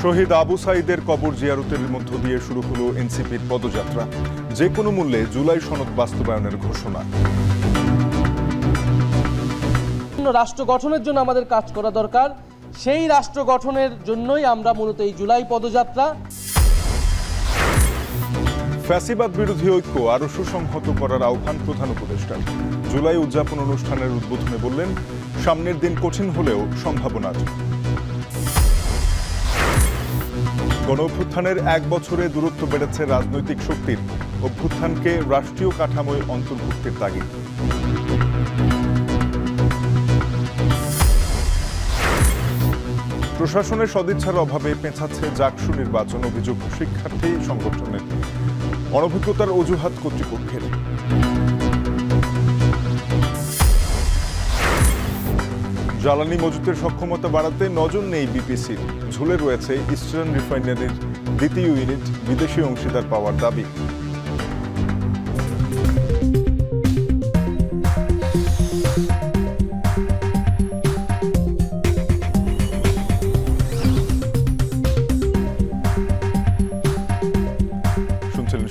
শহীদ আবু সাঈদের কবর জিয়ারতের মধ্য দিয়ে শুরু হলো এনসিপির পদযাত্রা। যে কোনো মূল্যে জুলাই সনদ বাস্তবায়নের ঘোষণা। রাষ্ট্র গঠনের জন্য আমাদের কাজ করা দরকার, সেই রাষ্ট্র গঠনের জন্যই আমরা মূলত এই জুলাই পদযাত্রা। ফ্যাসিবাদ বিরোধী ঐক্য আরো সুসংহত করার আহ্বান প্রধান উপদেষ্টার। জুলাই উদযাপন অনুষ্ঠানের উদ্বোধনে বললেন, সামনের দিন কঠিন হলেও সম্ভাবনা আছে। গণঅভ্যুত্থানের 1 বছরে দূরত্ব বেড়েছে রাজনৈতিক শক্তির। অভ্যুত্থানকে রাষ্ট্রীয় কাঠামোয় অন্তর্ভুক্তির তাগিদ। প্রশাসনের সদিচ্ছার অভাবে পেছাচ্ছে জাকসু নির্বাচন, অভিযোগ শিক্ষার্থী সংগঠনের। অনভিজ্ঞতার অজুহাত কর্তৃপক্ষের। জ্বালানি মজুতের সক্ষমতা বাড়াতে নজর নেই বিপিসির। ঝুলে রয়েছে ইস্টার্ন রিফাইনারির 2য় ইউনিট, বিদেশি অংশীদার পাওয়ার দাবি।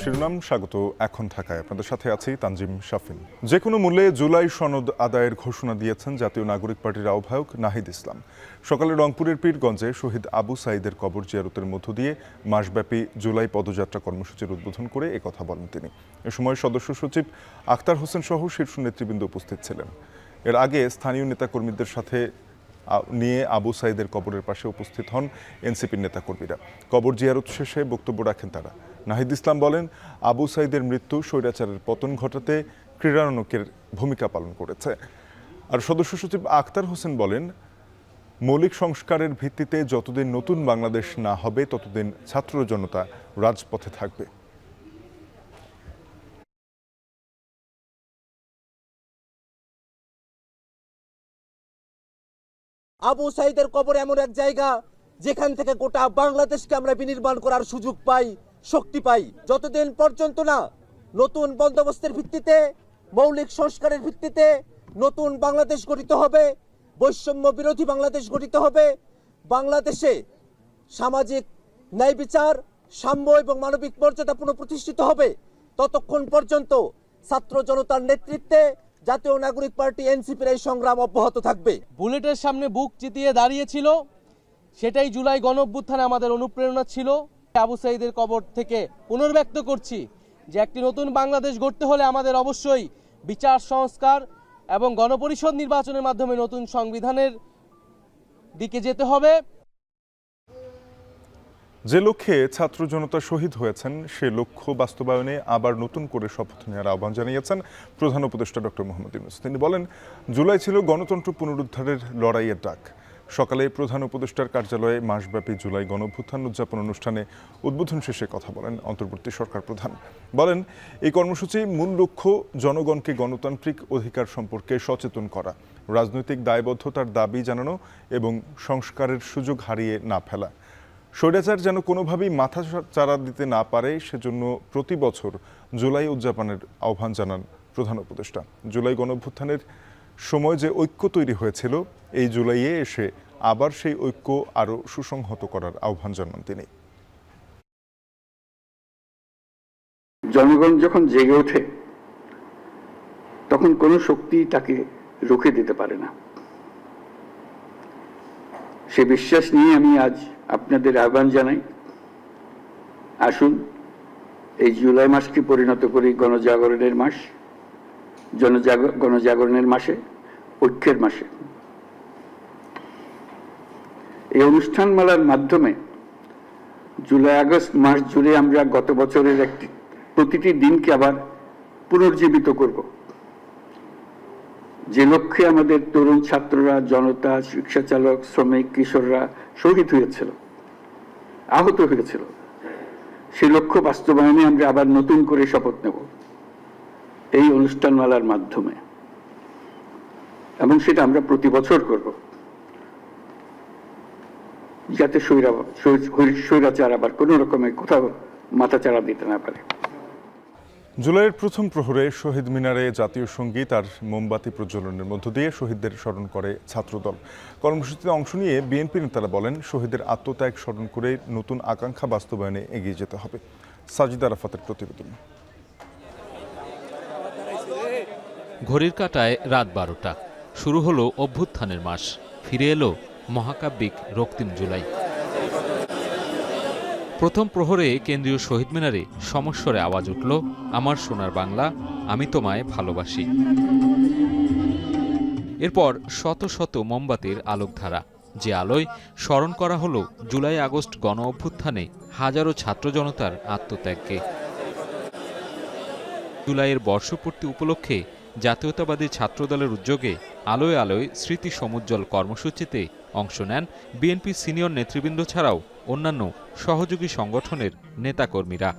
শিরোনাম, স্বাগত এখন ঢাকায়, আপনাদের সাথে আছি তানজিম শাফিন। যে কোনো মূল্যে জুলাই সনদ আদায়ের ঘোষণা দিয়েছেন জাতীয় নাগরিক পার্টির আহ্বায়ক নাহিদ ইসলাম। সকালে রংপুরের পীরগঞ্জে শহীদ আবু সাঈদের কবর জিয়ারতের মধ্য দিয়ে মাসব্যাপী জুলাই পদযাত্রা কর্মসূচির উদ্বোধন করে একথা বলেন তিনি। এ সময় সদস্য সচিব আখতার হোসেন সহ শীর্ষ নেতৃবৃন্দ উপস্থিত ছিলেন। এর আগে স্থানীয় নেতাকর্মীদের সাথে নিয়ে আবু সাঈদের কবরের পাশে উপস্থিত হন এনসিপির নেতাকর্মীরা। কবর জিয়ারত শেষে বক্তব্য রাখেন তারা। নাহিদ ইসলাম বলেন, আবু সাঈদের মৃত্যু স্বৈরাচারের পতন ঘটাতে ক্রীড়ানকের ভূমিকা পালন করেছে। আর সদস্য সচিব আখতার হোসেন বলেন, মৌলিক সংস্কারের ভিত্তিতে যতদিন নতুন বাংলাদেশ না হবে ততদিন ছাত্র জনতা রাজপথে থাকবে। আবু সাঈদের কবর এমন এক জায়গা যেখান থেকে গোটা বাংলাদেশকে আমরা বিনির্মাণ করার সুযোগ পাই, শক্তি পাই। যতদিন পর্যন্ত না নতুন বন্দোবস্তের ভিত্তিতে, মৌলিক সংস্কারের ভিত্তিতে নতুন বাংলাদেশ গঠিত হবে, বৈষম্য বিরোধী বাংলাদেশ গঠিত হবে, বাংলাদেশে সামাজিক ন্যায় বিচার, সাম্য এবং মানবিক মর্যাদা পুনঃপ্রতিষ্ঠিত হবে, ততক্ষণ পর্যন্ত ছাত্র জনতার নেতৃত্বে জাতীয় নাগরিক পার্টি এনসিপির এই সংগ্রাম অব্যাহত থাকবে। বুলেটের সামনে বুক চিতিয়ে দাঁড়িয়েছিল, সেটাই জুলাই গণঅভ্যুত্থানে আমাদের অনুপ্রেরণা ছিল। আবু সাঈদের কবর থেকে পুনর্ব্যক্ত করছি যে একটি নতুন বাংলাদেশ গড়তে হলে আমাদের অবশ্যই বিচার সংস্কার এবং গণপরিষদ নির্বাচনের মাধ্যমে নতুন সংবিধানের দিকে যেতে হবে। যে লক্ষ্যে ছাত্র জনতা শহীদ হয়েছেন সে লক্ষ্য বাস্তবায়নে আবার নতুন করে শপথ নেওয়ার আহ্বান জানিয়েছেন প্রধান উপদেষ্টা ডক্টর মোহাম্মদ ইউনূস। তিনি বলেন, জুলাই ছিল গণতন্ত্র পুনরুদ্ধারের লড়াইয়ের ডাক। সকালে প্রধান উপদেষ্টার কার্যালয়ে মাসব্যাপী জুলাই গণঅভ্যুত্থান উদযাপন অনুষ্ঠানে উদ্বোধন শেষে কথা বলেন অন্তর্বর্তী সরকার প্রধান। বলেন, এই কর্মসূচি মূল লক্ষ্য জনগণকে গণতান্ত্রিক অধিকার সম্পর্কে সচেতন করা, রাজনৈতিক দায়বদ্ধতার দাবি জানানো এবং সংস্কারের সুযোগ হারিয়ে না ফেলা। স্বৈরাচার যেন কোনোভাবেই মাথা চাড়া দিতে না পারে, সেজন্য প্রতি বছর জুলাই উদযাপনের আহ্বান জানান প্রধান উপদেষ্টা। জুলাই গণঅভ্যুত্থানের সময় যে ঐক্য তৈরি হয়েছিল, এই জুলাইয়ে এসে আবার সেই ঐক্য আরও সুসংহত করার আহ্বান জানান তিনি। জনগণ যখন জেগে ওঠে তখন কোনো শক্তি তাকে রুখে দিতে পারে না। সে বিশ্বাস নিয়ে আমি আজ আপনাদের আহ্বান জানাই, আসুন এই জুলাই মাসকে পরিণত করি গণজাগরণের মাস, গণজাগরণের মাসে, ঐক্যের মাসে। এই অনুষ্ঠানমালার মাধ্যমে জুলাই আগস্ট মাস জুড়ে আমরা গত বছরের প্রতিটি দিনকে আবার পুনর্জীবিত করব, যে লক্ষ্যে আমাদের তরুণ ছাত্ররা, জনতা, রিক্সা চালক, শ্রমিক, কিশোররা শহীদ হয়েছিল, আহত হয়েছিল, সেই লক্ষ্য বাস্তবায়নে আমরা আবার নতুন করে শপথ নেব এই অনুষ্ঠানমালার মাধ্যমে, এবং সেটা আমরা প্রতি বছর করব, যাতে স্বৈরাচার আবার কোনো রকমের কোথাও মাথাচাড়া দিতে না পারে। জুলাইয়ের প্রথম প্রহরে শহীদ মিনারে জাতীয় সঙ্গীত আর মোমবাতি প্রজ্বলনের মধ্য দিয়ে শহীদদের স্মরণ করে ছাত্রদল। কর্মসূচিতে অংশ নিয়ে বিএনপি নেতারা বলেন, শহীদের আত্মত্যাগ স্মরণ করে নতুন আকাঙ্ক্ষা বাস্তবায়নে এগিয়ে যেতে হবে। সাজিদ আরাফাতের প্রতিবেদন। ঘড়ির কাঁটায় রাত 12টা, শুরু হলো অভ্যুত্থানের মাস, ফিরে এলো মহাকাব্যিক রক্তিম জুলাই। প্রথম প্রহরে কেন্দ্রীয় শহীদ মিনারে সমস্বরে আওয়াজ উঠল, আমার সোনার বাংলা, আমি তোমায় ভালোবাসি। এরপর শত শত মোমবাতির আলোকধারা, যে আলোয় স্মরণ করা হলো জুলাই আগস্ট গণ অভ্যুত্থানে হাজারো ছাত্র জনতার আত্মত্যাগকে। জুলাইয়ের বর্ষপূর্তি উপলক্ষে জাতীয়তাবাদী ছাত্রদলের উদ্যোগে আলোয় আলোয় স্মৃতি সমুজ্জ্বল কর্মসূচিতে অংশ নেন বিএনপি সিনিয়র নেতৃবৃন্দ ছাড়াও অন্যান্য সহযোগী সংগঠনের নেতাকর্মীরা।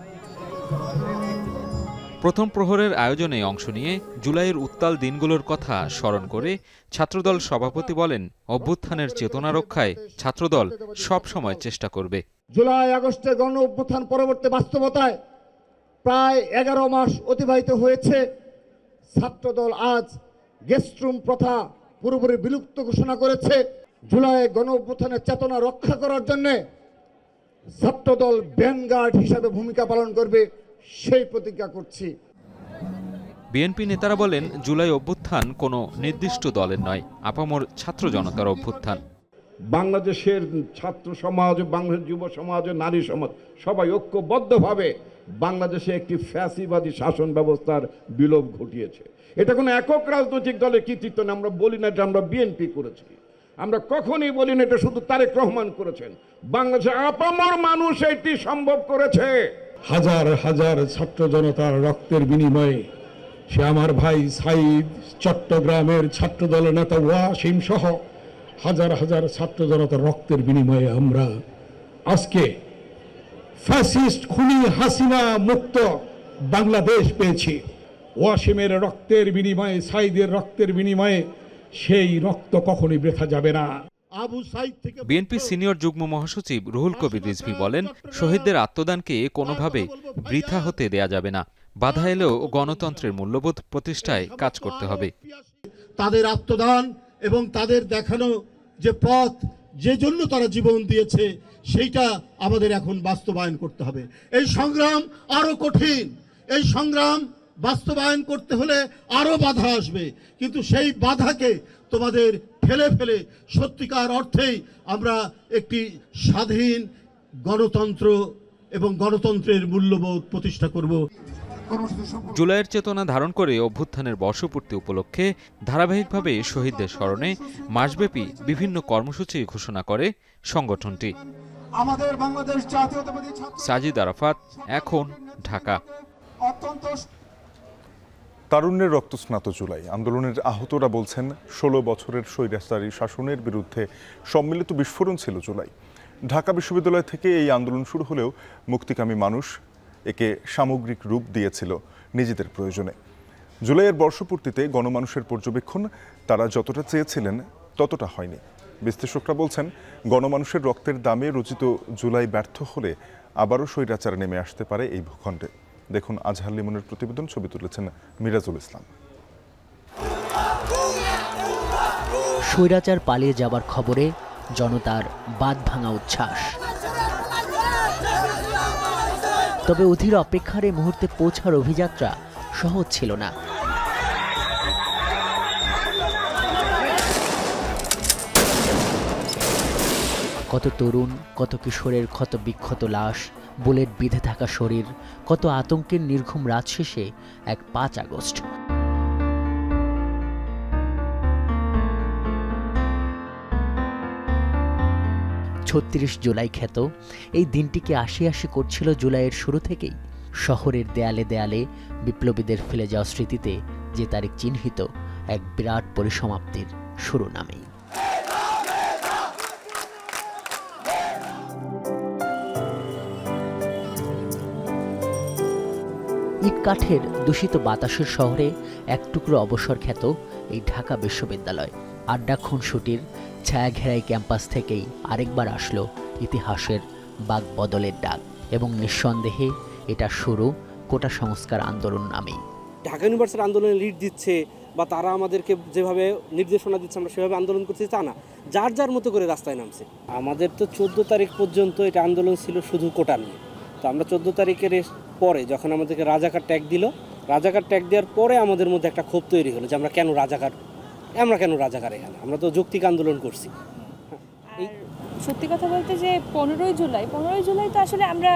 প্রথম প্রহরের আয়োজনে অংশ নিয়ে জুলাইয়ের উত্তাল দিনগুলোর কথা স্মরণ করে ছাত্রদল সভাপতি বলেন, অভ্যুত্থানের চেতনা রক্ষায় ছাত্রদল সব সময় চেষ্টা করবে। জুলাই আগস্টের গণ অভ্যুত্থান পরবর্তী বাস্তবতায় প্রায় 11 মাস অতিবাহিত হয়েছে। ছাত্রদল আজ গেস্টরুম প্রথা পুরোপুরি বিলুপ্ত ঘোষণা করেছে। জুলাই গণ অভ্যুত্থানের চেতনা রক্ষা করার জন্য ছাত্রদল ভ্যানগার্ড হিসাবে ভূমিকা পালন করবে, সেই প্রতিজ্ঞা করছি। বিএনপি নেতারা বলেন, জুলাই অভ্যুত্থান কোনো নির্দিষ্ট দলের নয়, আপামর ছাত্র জনতার অভ্যুত্থান। বাংলাদেশের ছাত্র সমাজ, বাংলাদেশের যুব সমাজ, নারী সমাজ সবাই ঐক্যবদ্ধভাবে বাংলাদেশে একটি ফ্যাসিবাদী শাসন ব্যবস্থার বিলোপ ঘটিয়েছে। এটা কোনো একক রাজনৈতিক দলের কৃতিত্ব না। আমরা বলি না যে আমরা বিএনপি করেছি, আমরা কখনই বলি না এটা শুধু তারেক রহমান করেছেন। বাংলাদেশের আপামর মানুষ এটি সম্ভব করেছে। হাজার হাজার ছাত্র জনতার রক্তের বিনিময়ে, সে আমার ভাই সাইদ, চট্টগ্রামের ছাত্র দলের নেতা ওয়াসিম সহ হাজার হাজার ছাত্র জনতার রক্তের বিনিময়ে আমরা আজকে ফ্যাসিস্ট খুনি হাসিনা মুক্ত বাংলাদেশ পেয়েছি। ওয়াসিমের রক্তের বিনিময়ে, সাইদের রক্তের বিনিময়ে সেই রক্ত কখনই বৃথা যাবে না। বিএনপি সিনিয়র যুগ্ম মহাসচিব রুহুল কবির রিজভী বলেন, শহীদদের আত্মদানকে কোনোভাবে বৃথা হতে দেয়া যাবে না। বাধা এলেও গণতন্ত্রের মূল্যবোধ প্রতিষ্ঠায় কাজ করতে হবে। তাদের আত্মদান এবং তাদের দেখানো যে পথ, যে জন্য তারা জীবন দিয়েছে, সেইটা আমাদের এখন বাস্তবায়ন করতে হবে। এই সংগ্রাম আরো কঠিন, এই সংগ্রাম বাস্তবায়ন করতে হলে আরো বাধা আসবে, কিন্তু সেই বাধাকে তোমাদের ফেলে ফেলে সত্যিকার অর্থেই আমরা একটি স্বাধীন গণতন্ত্র এবং গণতন্ত্রের মূল্যবোধ প্রতিষ্ঠা করব। জুলাইয়ের চেতনা ধারণ করে অভ্যুত্থানের বর্ষপূর্তি উপলক্ষে ধারাবাহিকভাবে শহীদদের স্মরণে মাসব্যাপী বিভিন্ন কর্মসূচি ঘোষণা করে সংগঠনটি। আমাদের বাংলাদেশ জাতীয়তাবাদী সাজিদ আরাফাত, এখন, ঢাকা। তারুণ্যের রক্তস্নাত জুলাই আন্দোলনের আহতরা বলছেন, 16 বছরের স্বৈরাচারী শাসনের বিরুদ্ধে সম্মিলিত বিস্ফোরণ ছিল জুলাই। ঢাকা বিশ্ববিদ্যালয় থেকে এই আন্দোলন শুরু হলেও মুক্তিকামী মানুষ একে সামগ্রিক রূপ দিয়েছিল নিজেদের প্রয়োজনে। জুলাইয়ের বর্ষপূর্তিতে গণমানুষের পর্যবেক্ষণ তারা যতটা চেয়েছিলেন ততটা হয়নি। বিশ্লেষকরা বলছেন, গণমানুষের রক্তের দামে রচিত জুলাই ব্যর্থ হলে আবারও স্বৈরাচার নেমে আসতে পারে এই ভূখণ্ডে। দেখুন আজহার লিমনের প্রতিবেদন, ছবি তুলেছেন মিরাজুল ইসলাম। স্বৈরাচার পালিয়ে যাবার খবরে জনতার বাঁধ ভাঙা উচ্ছ্বাস। তবে অধীর অপেক্ষার এই মুহূর্তে পৌঁছার অভিযাত্রা সহজ ছিল না। কত তরুণ, কত কিশোরের ক্ষত বিক্ষত লাশ, বুলেট বিঁধে থাকা শরীর, কত আতঙ্কের নির্ঘুম রাত শেষে এক 5 আগস্ট। ছত্রিশ জুলাই খ্যাত এই দিনটিকে আশি আশি করছিল জুলাইয়ের শুরু থেকেই। শহরের দেয়ালে দেয়ালে বিপ্লবীদের ফেলে যাওয়া স্মৃতিতে যে তারিখ চিহ্নিত এক বিরাট পরিসমাপ্তির শুরু নামেই। ইট কাঠের দূষিত বাতাসের শহরে এক টুকরো অবসর খ্যাত এই ঢাকা বিশ্ববিদ্যালয়। আড্ডা খুনসুটির ছায়া ঘেরাই ক্যাম্পাস থেকেই আরেকবার আসলো ইতিহাসের বাক বদলের ডাক, এবং নিঃসন্দেহে এটা শুরু কোটা সংস্কার আন্দোলন নামেই। ঢাকা ইউনিভার্সিটির আন্দোলনে লিড দিচ্ছে বা তারা আমাদেরকে যেভাবে নির্দেশনা দিচ্ছে আমরা সেভাবে আন্দোলন করছি তা না, যার যার মতো করে রাস্তায় নামছে। আমাদের তো 14 তারিখ পর্যন্ত এটা আন্দোলন ছিল শুধু কোটা নিয়ে। তো আমরা 14 তারিখের পরে যখন আমাদেরকে রাজাকার ট্যাগ দিল, রাজাকার ট্যাগ দেওয়ার পরে আমাদের মধ্যে একটা ক্ষোভ তৈরি হলো যে আমরা কেন রাজাকার এখানে, আমরা তো যৌক্তিক আন্দোলন করছি। সত্যি কথা বলতে যে 15ই জুলাই তো আসলে আমরা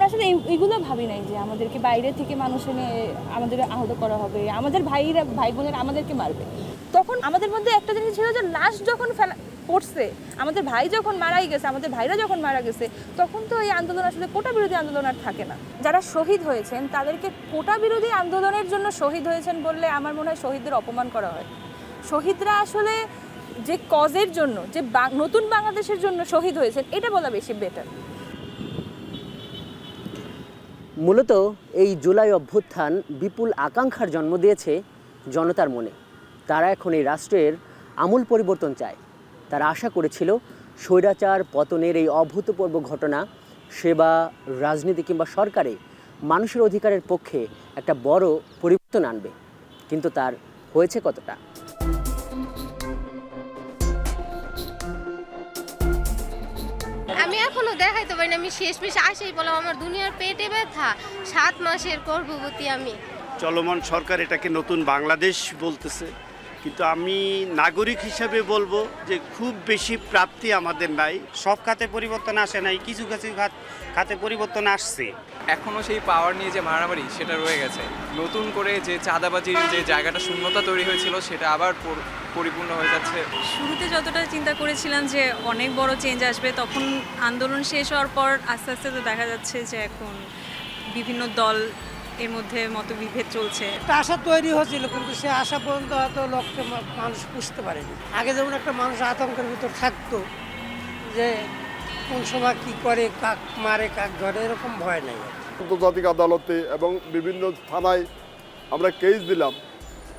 আসলে এগুলো ভাবি নাই যে আমাদেরকে বাইরে থেকে মানুষ এনে আমাদের আহত করা হবে, আমাদের ভাই বোনেরা আমাদেরকে মারবে। তখন আমাদের মধ্যে একটা জিনিস ছিল যে লাশ যখন পড়ছে, আমাদের ভাই যখন মারাই গেছে, আমাদের ভাইরা যখন মারা গেছে, তখন তো এই আন্দোলন আসলে কোটা বিরোধী আন্দোলন আর থাকে না। যারা শহীদ হয়েছেন তাদেরকে কোটা বিরোধী আন্দোলনের জন্য শহীদ হয়েছেন বললে আমার মনে হয় শহীদদের অপমান করা হয়। শহীদরা আসলে যে কজের জন্য, যে নতুন বাংলাদেশের জন্য শহীদ হয়েছেন, এটা বলা বেশি বেটার। মূলত এই জুলাই অভ্যুত্থান বিপুল আকাঙ্ক্ষার জন্ম দিয়েছে জনতার মনে। তারা এখন এই রাষ্ট্রের আমূল পরিবর্তন চায়। তারা আশা করেছিল স্বৈরাচার পতনের এই অভূতপূর্ব ঘটনা সেবা, রাজনীতি কিংবা সরকারে মানুষের অধিকারের পক্ষে একটা বড় পরিবর্তন আনবে, কিন্তু তার হয়েছে কতটা? আমি এখনো দেখাইতে পারি না, আমি শেষমেশ আসেই বললাম আমার দুনিয়ার পেটে ব্যথা, 7 মাসের গর্ভবতী আমি। চলমান সরকার এটাকে নতুন বাংলাদেশ বলতেছে, কিন্তু আমি নাগরিক হিসাবে বলবো যে খুব বেশি প্রাপ্তি আমাদের নাই। সব খাতে পরিবর্তন আসে নাই, কিছু কিছু খাতে পরিবর্তন আসছে। এখনও সেই পাওয়ার নিয়ে যে মারামারি সেটা রয়ে গেছে। নতুন করে যে চাঁদাবাজির যে জায়গাটা শূন্যতা তৈরি হয়েছিল সেটা আবার পরিপূর্ণ হয়ে যাচ্ছে। শুরুতে যতটা চিন্তা করেছিলাম যে অনেক বড় চেঞ্জ আসবে, তখন আন্দোলন শেষ হওয়ার পর আস্তে আস্তে তো দেখা যাচ্ছে যে এখন বিভিন্ন দল এর মধ্যে মতবিভেদ চলছে। একটা আশা তৈরি হয়েছিল, কিন্তু সে আশা পর্যন্ত হয়তো লক্ষ্যে মানুষ বুঝতে পারেনি। আগে যেমন একটা মানুষ আতঙ্কের ভিতর থাকতো যে কোন সময় কি করে, কাক মারে কাক ধরে, এরকম ভয় নেই। আন্তর্জাতিক আদালতে এবং বিভিন্ন থানায় আমরা কেস দিলাম,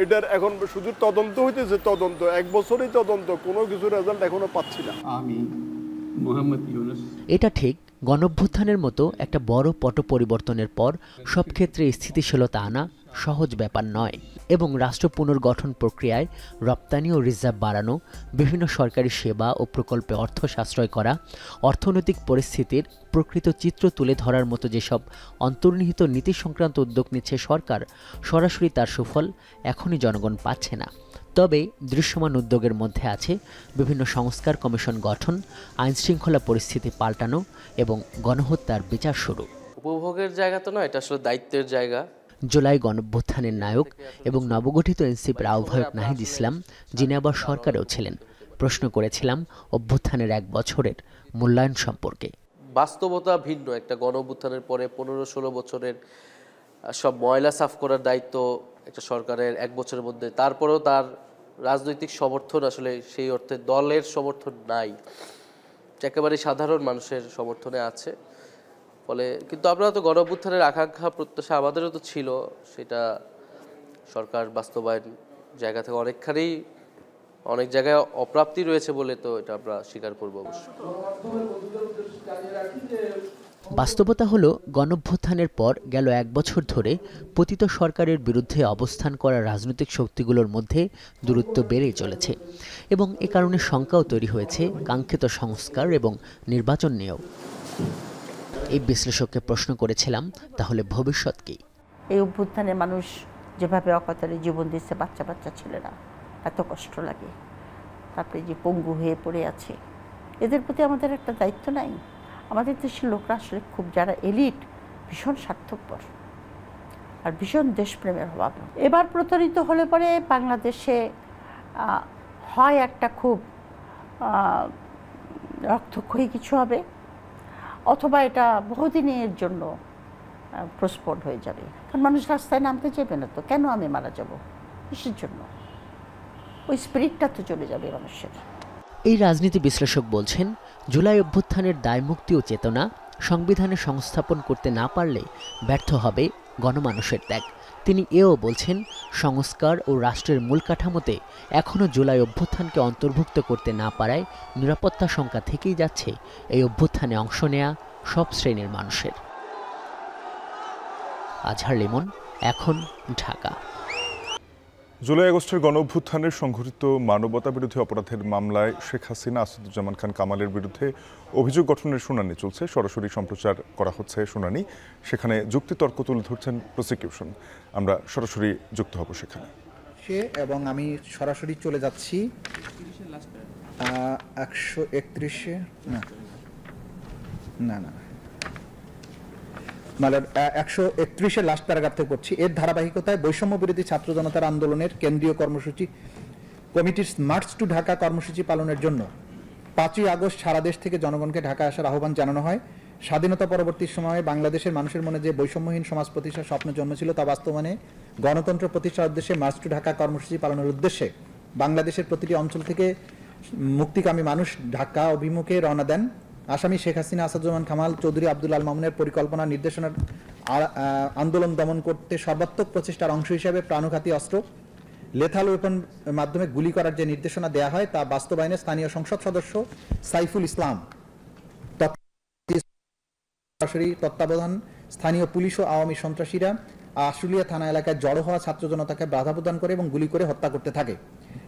এটার এখন শুধু তদন্ত হইতেছে, তদন্ত 1 বছরই তদন্ত, কোনো কিছু রেজাল্ট এখনো পাচ্ছি না। আমি মোহাম্মদ ইউনুস। এটা ঠিক, গণঅভ্যুত্থানের মতো একটা বড় পট পরিবর্তনের পর সব ক্ষেত্রে স্থিতিশীলতা আনা সহজ ব্যাপার নয়, এবং রাষ্ট্র পুনর্গঠন প্রক্রিয়ায় রপ্তানি ও রিজার্ভ বাড়ানো, বিভিন্ন সরকারি সেবা ও প্রকল্পে অর্থ সাশ্রয় করা, অর্থনৈতিক পরিস্থিতির প্রকৃত চিত্র তুলে ধরার মতো যেসব অন্তর্নিহিত নীতি সংক্রান্ত উদ্যোগ নিচ্ছে সরকার, সরাসরি তার সুফল এখনই জনগণ পাচ্ছে না। তবে দৃশ্যমান উদ্যোগের মধ্যে আছে বিভিন্ন সংস্কার কমিশন গঠন, আইনশৃঙ্খলা পরিস্থিতি পাল্টানো এবং গণহত্যার বিচার শুরু। উপভোগের জায়গা তো না, এটা আসলে দায়িত্বের জায়গা। জুলাই গণঅভ্যুত্থানের নায়ক এবং নবগঠিত এনসিপির আহ্বায়ক নাহিদ ইসলাম, যিনি আবার সরকারেও ছিলেন, প্রশ্ন করেছিলাম অভ্যুত্থানের 1 বছরের মূল্যায়ন সম্পর্কে। বাস্তবতা ভিন্ন। একটা গণঅভ্যুত্থানের পরে 15-16 বছরের সব ময়লা সাফ করার দায়িত্ব একটা সরকারের 1 বছরের মধ্যে। তারপরেও তার রাজনৈতিক সমর্থন আসলে সেই অর্থে দলের সমর্থন নাই, একেবারে সাধারণ মানুষের সমর্থনে আছে। ফলে কিন্তু আমরা তো গণঅভ্যুত্থানের আকাঙ্ক্ষা প্রত্যাশা আমাদেরও তো ছিল, সেটা সরকার বাস্তবায়ন জায়গা থেকে অনেক জায়গায় অপ্রাপ্তি রয়েছে বলে তো এটা আমরা স্বীকার করবো অবশ্যই। বাস্তবতা হলো গণঅভ্যুত্থানের পর গেল 1 বছর ধরে পতিত সরকারের বিরুদ্ধে অবস্থান করা রাজনৈতিক শক্তিগুলোর মধ্যে দূরত্ব বেড়েই চলেছে, এবং এ কারণে শঙ্কাও তৈরি হয়েছে কাঙ্ক্ষিত সংস্কার এবং নির্বাচন নিয়েও। এই বিশ্লেষককে প্রশ্ন করেছিলাম, তাহলে ভবিষ্যৎ কি? এই অভ্যুত্থানে মানুষ যেভাবে অকাতরে জীবন দিচ্ছে, বাচ্চা বাচ্চা ছেলেরা, এত কষ্ট লাগে, তারপরে যে পঙ্গু হয়ে পড়ে আছে, এদের প্রতি আমাদের একটা দায়িত্ব নাই? আমাদের দেশের লোকরা আসলে খুব, যারা এলিট, ভীষণ স্বার্থপর আর ভীষণ দেশপ্রেমের অভাব। এবার প্রতারিত হলে পরে বাংলাদেশে হয় একটা খুব রক্তক্ষয়ী কিছু হবে, অথবা এটা বহুদিনের জন্য পোস্টপোন্ড হয়ে যাবে। কারণ মানুষ রাস্তায় নামতে যাবে না তো, কেন আমি মারা যাব, কিসের জন্য? ওই স্পিরিটটা তো চলে যাবে মানুষের। এই রাজনীতি বিশ্লেষক বলছেন, জুলাই অভ্যুত্থানের দায়মুক্তি ও চেতনা সংবিধানে সংস্থাপন করতে না পারলে ব্যর্থ হবে গণমানুষের ত্যাগ। তিনি এও বলছেন, সংস্কার ও রাষ্ট্রের মূল কাঠামোতে এখনও জুলাই অভ্যুত্থানকে অন্তর্ভুক্ত করতে না পারায় নিরাপত্তা শঙ্কা থেকেই যাচ্ছে এই অভ্যুত্থানে অংশ নেয়া সব শ্রেণীর মানুষের। আজহার লিমন, এখন ঢাকা। জুলাই আগস্টের গণঅভ্যুত্থানের সংঘটিত মানবতাবিরোধী অপরাধের মামলায় শেখ হাসিনা, আসাদুজ্জামান খান কামালের বিরুদ্ধে অভিযোগ গঠনের শুনানি চলছে। সরাসরি সম্প্রচার করা হচ্ছে শুনানি, সেখানে যুক্তিতর্ক তুলে ধরছেন প্রসিকিউশন। আমরা সরাসরি যুক্ত হব সেখানে। এবং আমি সরাসরি চলে যাচ্ছি 131-এ মানে 131-এর লাস্ট প্যারাগ্রাফ থেকে পড়ছি। এর ধারাবাহিকতায় বৈষম্য বিরোধী ছাত্র জনতার আন্দোলনের কেন্দ্রীয় কর্মসূচি কমিটির মার্চ টু ঢাকা কর্মসূচি পালনের জন্য 5ই আগস্ট সারা দেশ থেকে জনগণকে ঢাকা আসার আহ্বান জানানো হয়। স্বাধীনতা পরবর্তী সময়ে বাংলাদেশের মানুষের মনে যে বৈষম্যহীন সমাজ প্রতিষ্ঠার স্বপ্ন জন্মেছিল তা বাস্তবায়নে গণতন্ত্র প্রতিষ্ঠার উদ্দেশ্যে মার্চ টু ঢাকা কর্মসূচি পালনের উদ্দেশ্যে বাংলাদেশের প্রতিটি অঞ্চল থেকে মুক্তিকামী মানুষ ঢাকা অভিমুখে রওনা দেন। আসামি শেখ হাসিনা, আসাদুজ্জামান কামাল, চৌধুরী আব্দুল আল মামুনের পরিকল্পনা নির্দেশনার আন্দোলন দমন করতে সর্বাত্মক প্রচেষ্টার অংশ হিসেবে প্রাণঘাতী অস্ত্র লেথাল ওয়েপন মাধ্যমে গুলি করার যে নির্দেশনা দেওয়া হয় তা বাস্তবায়নে স্থানীয় সংসদ সদস্য সাইফুল ইসলাম সরাসরি তত্ত্বাবধান স্থানীয় পুলিশ ও আওয়ামী সন্ত্রাসীরা আশুলিয়া থানা এলাকায় জড়ো হওয়া ছাত্র জনতাকে বাধা প্রদান করে এবং গুলি করে হত্যা করতে থাকে।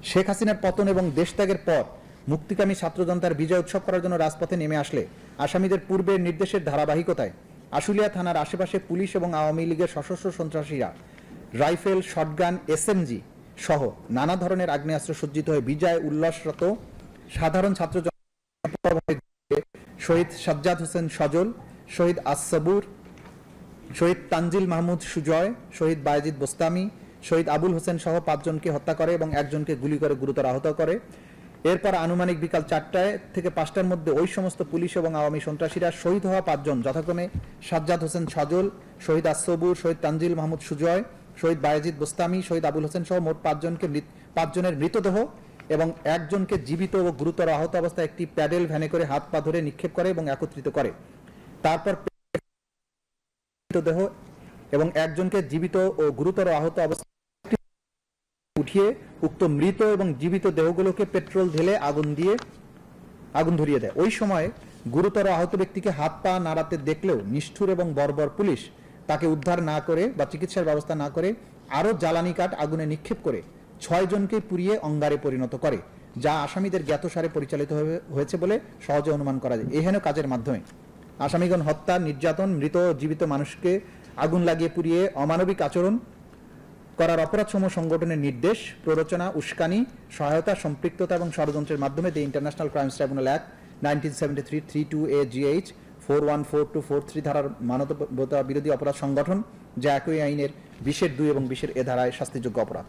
শেখ হাসিনার পতন এবং দেশত্যাগের পর মুক্তিকামী ছাত্র জনতার বিজয় উৎসব করার জন্য রাজপথে নেমে আসলে আসামিদের পূর্বের নির্দেশের ধারাবাহিকতায় আশুলিয়া থানার আশেপাশে পুলিশ এবং আওয়ামী লীগের সশস্ত্র সন্ত্রাসীরা রাইফেল, শটগান, SMG সহ নানা ধরনের আগ্নেয়াস্ত্র সজ্জিত হয়ে বিজয় উল্লাসরত সাধারণ ছাত্র শহীদ সাজ্জাদ হোসেন সজল, শহীদ আসসাবুর, শহীদ তানজিল মাহমুদ সুজয়, শহীদ বায়েজিদ বোস্তামি, শহীদ আবুল হোসেন সহ 5 জনকে হত্যা করে এবং একজনকে গুলি করে গুরুতর আহত করে। এরপর আনুমানিক বিকাল 4টায় থেকে 5টার মধ্যে ওই সমস্ত পুলিশ এবং আওয়ামী সন্ত্রাসীরা শহীদ হওয়া 5 জন যথাক্রমে সাজ্জাদ হোসেন সজল, শহীদ আসসাবুর, শহীদ তানজিল মাহমুদ সুজয়, শহীদ বায়েজিদ বোস্তামি, শহীদ আবুল হোসেন সহ মোট 5 জনের মৃতদেহ এবং একজনকে জীবিত ও গুরুতর আহত অবস্থায় একটি প্যাডেল ভ্যানে করে হাত পা ধরে নিক্ষেপ করে এবং একত্রিত করে। তারপর মৃতদেহ এবং একজনকে জীবিত ও গুরুতর আহত অবস্থায় উঠিয়ে উক্ত মৃত এবং জীবিত দেহগুলোকে পেট্রোল ঢেলে আগুন ধরিয়ে দেয়। ওই সময় গুরুতর আহত ব্যক্তিকে হাত পা নাড়াতে দেখলেও নিষ্ঠুর এবং বর্বর পুলিশ তাকে উদ্ধার না করে বা চিকিৎসার ব্যবস্থা না করে আরো জ্বালানি কাঠ আগুনে নিক্ষেপ করে 6 জনকে পুড়িয়ে অঙ্গারে পরিণত করে, যা আসামিদের জ্ঞাতসারে পরিচালিত হয়েছে বলে সহজে অনুমান করা যায়। এহেন কাজের মাধ্যমে আসামিগণ হত্যা, নির্যাতন, মৃত জীবিত মানুষকে আগুন লাগিয়ে পুড়িয়ে অমানবিক আচরণ করার অপরাধসমূহ সংগঠনের নির্দেশ, প্ররোচনা, উস্কানি, সহায়তা, সম্পৃক্ততা এবং ষড়যন্ত্রের মাধ্যমে the international crimes tribunal act 1973 32AGH 414243 ধারার মানবতা বিরোধী অপরাধ সংগঠন, যা একই আইনের 20-2 এবং 20 ধারায় শাস্তিযোগ্য অপরাধ।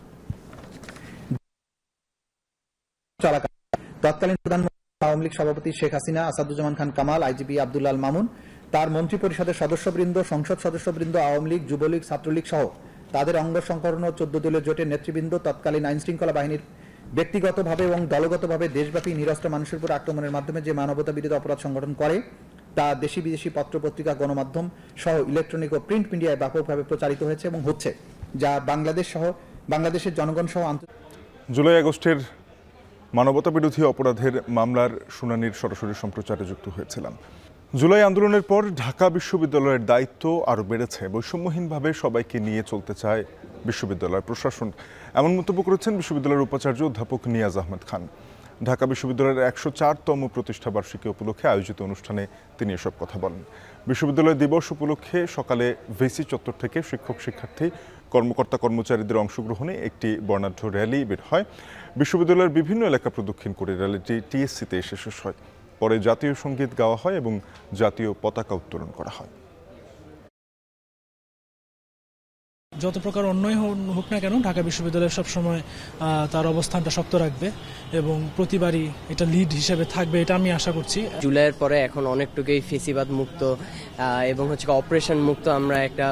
তৎকালীন প্রধানমন্ত্রী আওয়ামী লীগ সভাপতি শেখ হাসিনা, আসাদুজ্জামান খান কামাল, IGP আব্দুল আল মামুন, তার মন্ত্রী পরিষদের সদস্যবৃন্দ, সংসদ সদস্যবৃন্দ, আওয়ামী লীগ, যুবলীগ, ছাত্রলীগ সহ তাদের অঙ্গ সংগঠন ও 14 দলীয় জোটের নেতৃবৃন্দ তৎকালীন আইন শৃঙ্খলা বাহিনীর ব্যক্তিগতভাবে এবং দলগতভাবে দেশব্যাপী নিরস্ত্র মানুষের উপর আক্রমণের মাধ্যমে যে মানবতা বিরোধী অপরাধ সংগঠন করে তা দেশি বিদেশি পত্র পত্রিকা, গণমাধ্যম সহ ইলেকট্রনিক ও প্রিন্ট মিডিয়ায় ব্যাপকভাবে প্রচারিত হয়েছে এবং হচ্ছে, যা বাংলাদেশের জনগণ সহ জুলাই আগস্টের মানবতা বিরোধী অপরাধের মামলার শুনানির সরাসরি সম্প্রচারে যুক্ত হয়েছিলাম। জুলাই আন্দোলনের পর ঢাকা বিশ্ববিদ্যালয়ের দায়িত্ব আরও বেড়েছে। বৈষম্যহীনভাবে সবাইকে নিয়ে চলতে চায় বিশ্ববিদ্যালয় প্রশাসন, এমন মন্তব্য করেছেন বিশ্ববিদ্যালয়ের উপাচার্য অধ্যাপক নিয়াজ আহমেদ খান। ঢাকা বিশ্ববিদ্যালয়ের 104তম প্রতিষ্ঠাবার্ষিকী উপলক্ষে আয়োজিত অনুষ্ঠানে তিনি এসব কথা বলেন। বিশ্ববিদ্যালয় দিবস উপলক্ষে সকালে ভিসি চত্বর থেকে শিক্ষক, শিক্ষার্থী, কর্মকর্তা, কর্মচারীদের অংশগ্রহণে একটি বর্ণাঢ্য র্যালি বের হয়। বিশ্ববিদ্যালয়ের বিভিন্ন এলাকা প্রদক্ষিণ করে র্যালিটি TSC-তে এসে শেষ হয়। পরে জাতীয় সঙ্গীত গাওয়া হয় এবং জাতীয় পতাকা উত্তোলন করা হয়। যত প্রকার অন্যায় হোক না কেন, ঢাকা বিশ্ববিদ্যালয় সবসময় তার অবস্থানটা শক্ত রাখবে এবং প্রতিবারই এটা লিড হিসেবে থাকবে, এটা আমি আশা করছি। জুলাইয়ের পরে এখন অনেকটুকুই ফেসিবাদ মুক্ত এবং অপারেশন মুক্ত আমরা একটা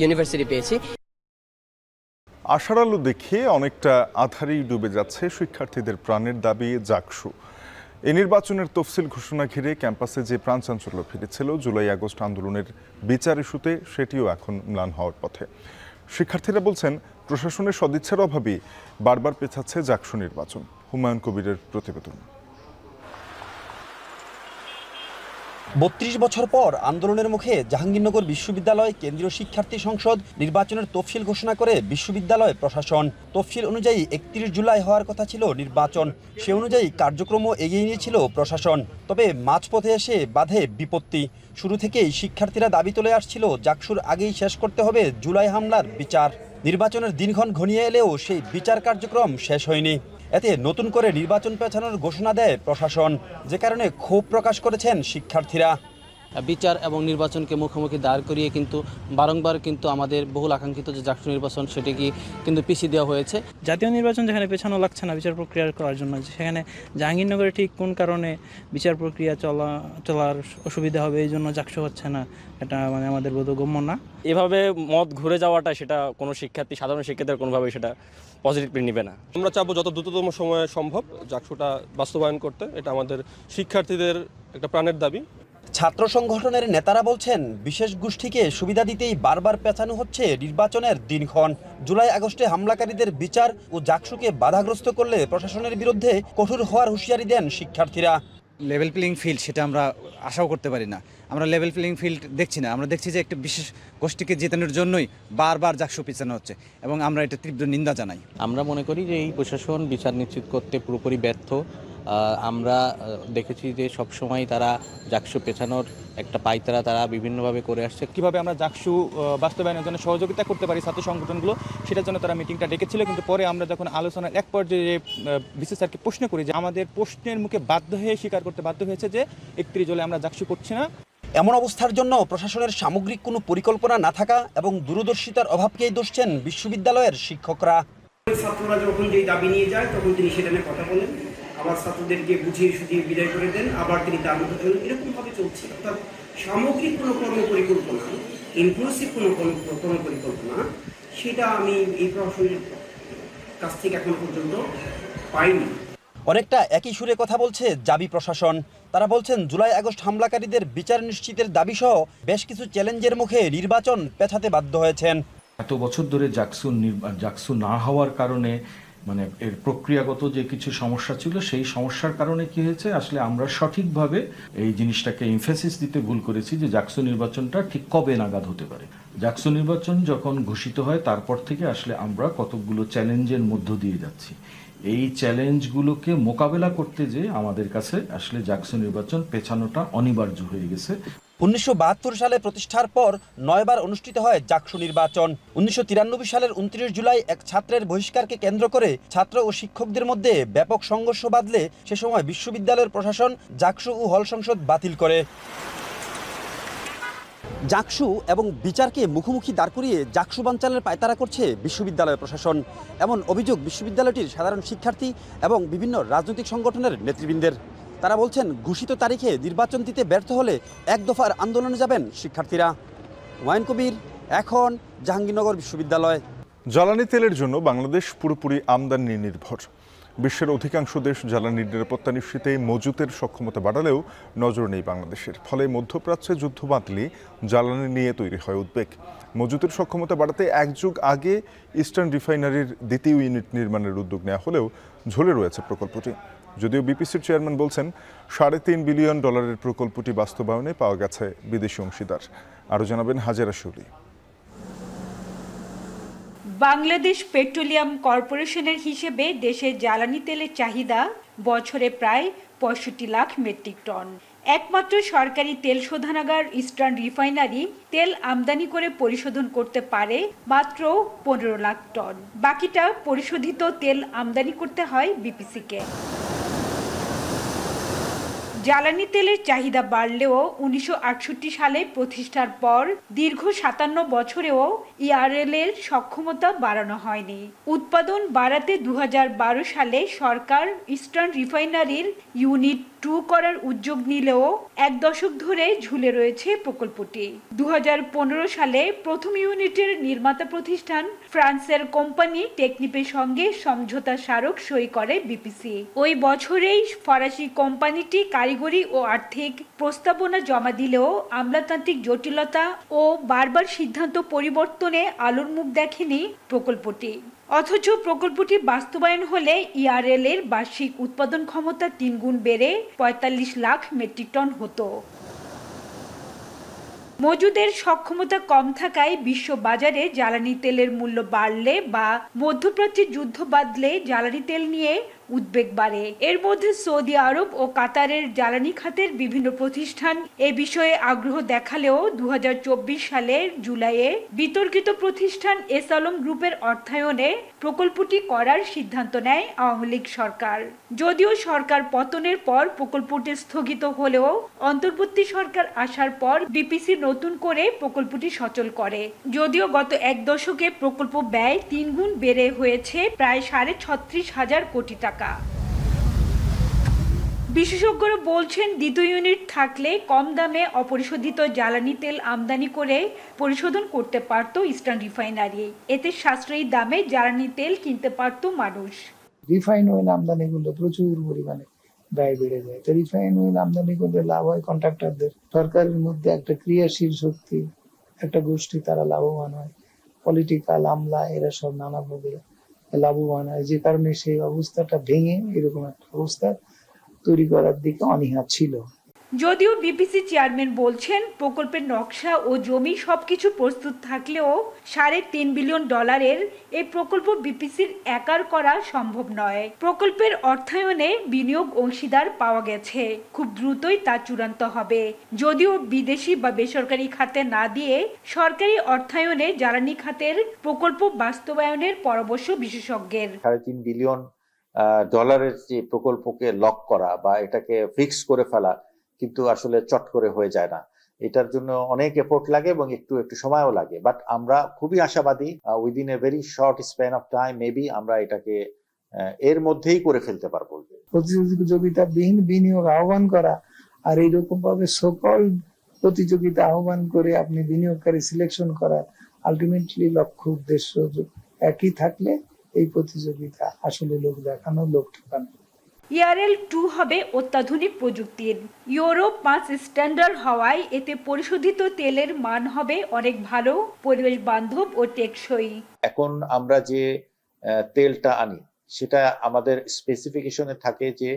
ইউনিভার্সিটি পেয়েছি। আশার আলো দেখে অনেকটা আধারেই ডুবে যাচ্ছে শিক্ষার্থীদের প্রাণের দাবি জাকসু। এই নির্বাচনের তফসিল ঘোষণা ঘিরে ক্যাম্পাসে যে প্রাণচাঞ্চল্য ফিরেছিল জুলাই আগস্ট আন্দোলনের বিচার ইস্যুতে, সেটিও এখন ম্লান হওয়ার পথে। শিক্ষার্থীরা বলছেন প্রশাসনের সদিচ্ছার অভাবেই বারবার পেছাচ্ছে জাকসু নির্বাচন। হুমায়ুন কবিরের প্রতিবেদন। ৩২ বছর পর আন্দোলনের মুখে জাহাঙ্গীরনগর বিশ্ববিদ্যালয় কেন্দ্রীয় শিক্ষার্থী সংসদ নির্বাচনের তফসিল ঘোষণা করে বিশ্ববিদ্যালয় প্রশাসন। তফসিল অনুযায়ী ৩১ জুলাই হওয়ার কথা ছিল নির্বাচন, সে অনুযায়ী কার্যক্রমও এগিয়ে নিয়েছিল প্রশাসন। তবে মাঝপথে এসে বাধে বিপত্তি। শুরু থেকেই শিক্ষার্থীরা দাবি তুলে আসছিল জাকসুর আগেই শেষ করতে হবে জুলাই হামলার বিচার। নির্বাচনের দিনক্ষণ ঘনিয়ে এলেও সেই বিচার কার্যক্রম শেষ হয়নি। এতে নতুন করে নির্বাচন পেছানোর ঘোষণা দেয় প্রশাসন, যে কারণে ক্ষোভ প্রকাশ করেছেন শিক্ষার্থীরা। বিচার এবং নির্বাচনকে মুখোমুখি দাঁড় করিয়ে কিন্তু বারংবার কিন্তু আমাদের বহুল আকাঙ্ক্ষিত যে জাকসু নির্বাচন সেটিকে কিন্তু পিছিয়ে দেওয়া হয়েছে। জাতীয় নির্বাচন যেখানে পেছানো লাগছে না বিচার প্রক্রিয়া করার জন্য, সেখানে জাহাঙ্গীরনগরে ঠিক কোন কারণে বিচার প্রক্রিয়া চলার অসুবিধা হবে এই জন্য জাকসু হচ্ছে না, এটা মানে আমাদের বোধগম্য না। এভাবে মত ঘুরে যাওয়াটা সেটা কোনো শিক্ষার্থী, সাধারণ শিক্ষার্থীর কোনোভাবে সেটা পজিটিভলি নেবে না। আমরা চাবো যত দ্রুততম সময়ে সম্ভব জাকসুটা বাস্তবায়ন করতে, এটা আমাদের শিক্ষার্থীদের একটা প্রাণের দাবি। ছাত্র সংগঠনের নেতারা বলছেন বিশেষ গোষ্ঠীকে সুবিধা দিতেই বারবার পেছানো হচ্ছে নির্বাচনের দিনক্ষণ। জুলাই আগস্টে হামলাকারীদের বিচার ও জাকসুকে বাধাগ্রস্ত করলে প্রশাসনের বিরুদ্ধে কঠোর হওয়ার হুঁশিয়ারি দেন শিক্ষার্থীরা। লেভেল প্লেইং ফিল্ড সেটা আমরা আশাও করতে পারি না। আমরা লেভেল প্লেইং ফিল্ড দেখছি না। আমরা দেখছি যে একটা বিশেষ গোষ্ঠীকে জেতানোর জন্যই বারবার জাকসু পেছানো হচ্ছে এবং আমরা এটা তীব্র নিন্দা জানাই। আমরা মনে করি যে এই প্রশাসন বিচার নিশ্চিত করতে পুরোপুরি ব্যর্থ। আমরা দেখেছি যে সবসময় তারা জাকসু পেছানোর একটা পায়তারা তারা বিভিন্নভাবে করে আসছে। কিভাবে আমরা জাকসু বাস্তবায়নের জন্য সহযোগিতা করতে পারি ছাত্র সংগঠনগুলো, সেটার জন্য তারা মিটিংটা ডেকেছিল। কিন্তু পরে আমরা যখন আলোচনার এক পর্যায়ে বিসি স্যারকে প্রশ্ন করি, যে আমাদের প্রশ্নের মুখে বাধ্য হয়ে স্বীকার করতে বাধ্য হয়েছে যে 31 জুলাই আমরা জাকসু করছি না। এমন অবস্থার জন্য প্রশাসনের সামগ্রিক কোনো পরিকল্পনা না থাকা এবং দূরদর্শিতার অভাবকেই দোষছেন বিশ্ববিদ্যালয়ের শিক্ষকরা। ছাত্ররা যখন যেই দাবি নিয়ে যায় তখন তিনি সেটা নিয়ে কথা বলেন, আবার ছাত্রদেরকে বুঝিয়ে সুঝিয়ে বিদায় করে দেন, আবার তিনি তার মতো চলেন। এরকমভাবে চলছে। অর্থাৎ সামগ্রিক কোনো কর্মপরিকল্পনা, ইনক্লুসিভ কোনো কর্মপরিকল্পনা, সেটা আমি এই প্রশাসনের কাছ থেকে এখন পর্যন্ত পাইনি। অনেকটা একই সুরে কথা বলছে জাবি প্রশাসন। তারা বলছেন জুলাই আগস্ট হামলাকারীদের বিচার নিশ্চিতের দাবি সহ বেশ কিছু চ্যালেঞ্জের মুখে নির্বাচন পেছাতে বাধ্য হয়েছেন। এত বছর ধরে জাকসু না হওয়ার কারণে মানে এর প্রক্রিয়াগত যে কিছু সমস্যা ছিল, সেই সমস্যার কারণে কি হয়েছে, আসলে আমরা সঠিকভাবে এই জিনিসটাকে এমফেসিস দিতে ভুল করেছি যে জাকসু নির্বাচনটা ঠিক কবে নাগাদ হতে পারে। জাকসু নির্বাচন যখন ঘোষিত হয় তারপর থেকে আসলে আমরা কতগুলো চ্যালেঞ্জের মধ্য দিয়ে যাচ্ছি। এই চ্যালেঞ্জগুলোকে মোকাবেলা করতে যে আমাদের কাছে আসলে জাকসু নির্বাচন পেছানোটা অনিবার্য হয়ে গেছে। 1972 সালে প্রতিষ্ঠার পর 9 বার অনুষ্ঠিত হয় জাকসু নির্বাচন। 1993 সালের 29 জুলাই এক ছাত্রের বহিষ্কারকে কেন্দ্র করে ছাত্র ও শিক্ষকদের মধ্যে ব্যাপক সংঘর্ষ বাধলে সে সময় বিশ্ববিদ্যালয়ের প্রশাসন জাকসু ও হল সংসদ বাতিল করে। জাকসু এবং বিচারকে মুখোমুখি দাঁড় করিয়ে জাকসু বানচালের পায়তারা করছে বিশ্ববিদ্যালয় প্রশাসন, এমন অভিযোগ বিশ্ববিদ্যালয়টির সাধারণ শিক্ষার্থী এবং বিভিন্ন রাজনৈতিক সংগঠনের নেতৃবৃন্দের। তারা বলছেন ঘোষিত তারিখে নির্বাচন দিতে ব্যর্থ হলে এক দফার আন্দোলনে যাবেন শিক্ষার্থীরা। হুমায়ুন কবির, এখন, জাহাঙ্গীরনগর বিশ্ববিদ্যালয়। জ্বালানি তেলের জন্য বাংলাদেশ পুরোপুরি আমদানি নির্ভর। বিশ্বের অধিকাংশ দেশ জ্বালানির নিরাপত্তা নিশ্চিতে মজুতের সক্ষমতা বাড়ালেও নজর নেই বাংলাদেশের। ফলে মধ্যপ্রাচ্যে যুদ্ধ বাঁধলে জ্বালানি নিয়ে তৈরি হয় উদ্বেগ। মজুতের সক্ষমতা বাড়াতে এক যুগ আগে ইস্টার্ন রিফাইনারির দ্বিতীয় ইউনিট নির্মাণের উদ্যোগ নেওয়া হলেও ঝুলে রয়েছে প্রকল্পটি। যদিও বিপিসির চেয়ারম্যান বলছেন $3.5 বিলিয়ন প্রকল্পটি বাস্তবায়নে পাওয়া গেছে বিদেশি অংশীদার। আরও জানাবেন হাজেরা শুলি। বাংলাদেশ পেট্রোলিয়াম কর্পোরেশনের হিসেবে দেশে জ্বালানি তেলের চাহিদা বছরে প্রায় 65 লাখ মেট্রিক টন। একমাত্র সরকারি তেল শোধনাগার ইস্টার্ন রিফাইনারি তেল আমদানি করে পরিশোধন করতে পারে মাত্র 15 লাখ টন। বাকিটা পরিশোধিত তেল আমদানি করতে হয় বিপিসিকে। জ্বালানি তেলের চাহিদা বাড়লেও 1968 সালে প্রতিষ্ঠার পর দীর্ঘ 57 বছরেও ইআরএল এর সক্ষমতা বাড়ানো হয়নি। উৎপাদন বাড়াতে 2012 সালে সরকার ইস্টার্ন রিফাইনারির ইউনিট 2 করার উদ্যোগ নিলেও এক দশক ধরে ঝুলে রয়েছে প্রকল্পটি। 2015 সালে প্রথম ইউনিটের নির্মাতা প্রতিষ্ঠান ফ্রান্সের কোম্পানি টেকনিপের সঙ্গে সমঝোতা স্মারক সই করে বিপিসি। ওই বছরেই ফরাসি কোম্পানিটি কারিগরি ও আর্থিক প্রস্তাবনা জমা দিলেও আমলাতান্ত্রিক জটিলতা ও বারবার সিদ্ধান্ত পরিবর্তনে আলোর মুখ দেখেনি প্রকল্পটি। অথচ প্রকল্পটি বাস্তবায়ন হলে ইআরএল এর বার্ষিক উৎপাদন ক্ষমতা 3 গুণ বেড়ে 45 লাখ মেট্রিক টন হতো। মজুদের সক্ষমতা কম থাকায় বিশ্ব বাজারে জ্বালানি তেলের মূল্য বাড়লে বা মধ্যপ্রাচ্যে যুদ্ধ বাঁধলে জ্বালানি তেল নিয়ে উদ্বেগ বাড়ে। এর মধ্যে সৌদি আরব ও কাতারের জ্বালানি খাতের বিভিন্ন প্রতিষ্ঠান এ বিষয়ে আগ্রহ দেখালেও 2024 সালের জুলাইয়ে বিতর্কিত প্রতিষ্ঠান এস আলম গ্রুপের অর্থায়নে প্রকল্পটি করার সিদ্ধান্ত নেয় আওয়ামী লীগ সরকার। যদিও সরকার পতনের পর প্রকল্পটি স্থগিত হলেও অন্তর্বর্তী সরকার আসার পর বিপিসি নতুন করে প্রকল্পটি সচল করে। যদিও গত এক দশকে প্রকল্প ব্যয় 3 গুণ বেড়ে হয়েছে প্রায় 36,500 কোটি টাকা। বিশেষজ্ঞরা বলছেন দ্বিতীয় ইউনিট থাকলে কম দামে অপরিশোধিত জ্বালানি তেল আমদানি করে পরিশোধন করতে পারত ইস্টার্ন রিফাইনারি। এতে সাশ্রয়ী দামে জ্বালানি তেল কিনতে পারত মানুষ। রিফাইন অয়েল আমদানি করলে প্রচুর পরিমাণে ব্যয় বেড়ে যায়। তো রিফাইন অয়েল আমদানি করলে লাভ হয় কন্ট্রাক্টরদের। সরকারের মধ্যে একটা ক্রিয়াশীল শক্তি, একটা গোষ্ঠী, তারা লাভবান হয়। পলিটিক্যাল আমলা এরা সব নানাভাবে লাভবান হয়, যে কারণে সেই অবস্থাটা ভেঙে এরকম একটা অবস্থা তৈরি করার দিকে অনীহা ছিল। যদিও বিপিসি চেয়ারম্যান বলছেন প্রকল্পের নকশা ও জমি সবকিছু প্রস্তুত থাকলেও $3.5 বিলিয়ন এই প্রকল্প বিপিসির একার করা সম্ভব নয়। প্রকল্পের অর্থায়নে বিনিয়োগ অংশীদার পাওয়া গেছে, খুব দ্রুতই তা চূড়ান্ত হবে। যদিও বিদেশি বা বেসরকারি খাতে না দিয়ে সরকারি অর্থায়নে জ্বালানি খাতের প্রকল্প বাস্তবায়নের পরামর্শ বিশেষজ্ঞের। $3.5 বিলিয়ন যে প্রকল্পকে লক করা বা এটাকে ফিক্স করে ফেলা কিন্তু আসলে চট করে হয়ে যায় না। এটার জন্য অনেক এফোর্ট লাগে এবং একটু সময়ও লাগে। বাট আমরা খুবই আশাবাদী within a very short span of time maybe আমরা এটাকে এর মধ্যেই করে ফেলতে পারবো। প্রতিযোগিতাবিহীন বিনিয়োগ আহ্বান করা আর এইরকম ভাবে সকল প্রতিযোগিতা আহ্বান করে আপনি বিনিয়োগকারী সিলেকশন করা, আলটিমেটলি লক্ষ্য উদ্দেশ্য একই থাকলে এই প্রতিযোগিতা আসলে লোক দেখানো, লোক ঠকানো। ERL-2 হবে অত্যাধুনিক প্রযুক্তির। ইউরো 5 স্ট্যান্ডার্ড হওয়ায় এতে পরিশোধিত তেলের মান হবে অনেক ভালো, পরিবেশ বান্ধব ও টেকসই। এখন আমরা যে তেলটা আনি সেটা আমাদের স্পেসিফিকেশনে থাকে যে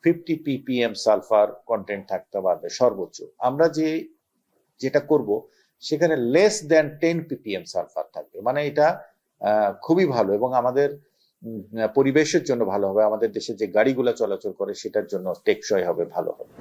50 ppm সালফার কন্টেন্ট থাকতে পারবে সর্বোচ্চ। আমরা যেটা করব সেখানে লেস দেন 10 ppm সালফার থাকবে, মানে এটা খুবই ভালো এবং আমাদের পরিবেশের জন্য ভালো হবে, আমাদের দেশে যে গাড়িগুলো চলাচল করে সেটার জন্য টেকসই হবে, ভালো হবে।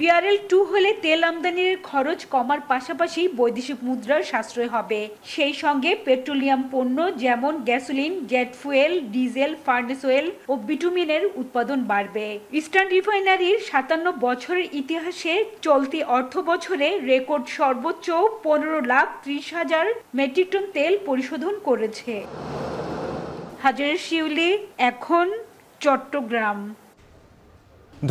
ERL-2 হলে তেল আমদানির খরচ কমার পাশাপাশি বৈদেশিক মুদ্রার সাশ্রয় হবে। সেই সঙ্গে পেট্রোলিয়াম পণ্য যেমন gasoline, jet fuel, diesel, furnace oil ও বিটুমিনের উৎপাদন বাড়বে। ইস্টার্ন রিফাইনারির 57 বছরের ইতিহাসে চলতি অর্থ বছরে রেকর্ড সর্বোচ্চ 15,30,000 মেট্রিক টন তেল পরিশোধন করেছে। হাজারের শিউলি, এখন চট্টগ্রাম।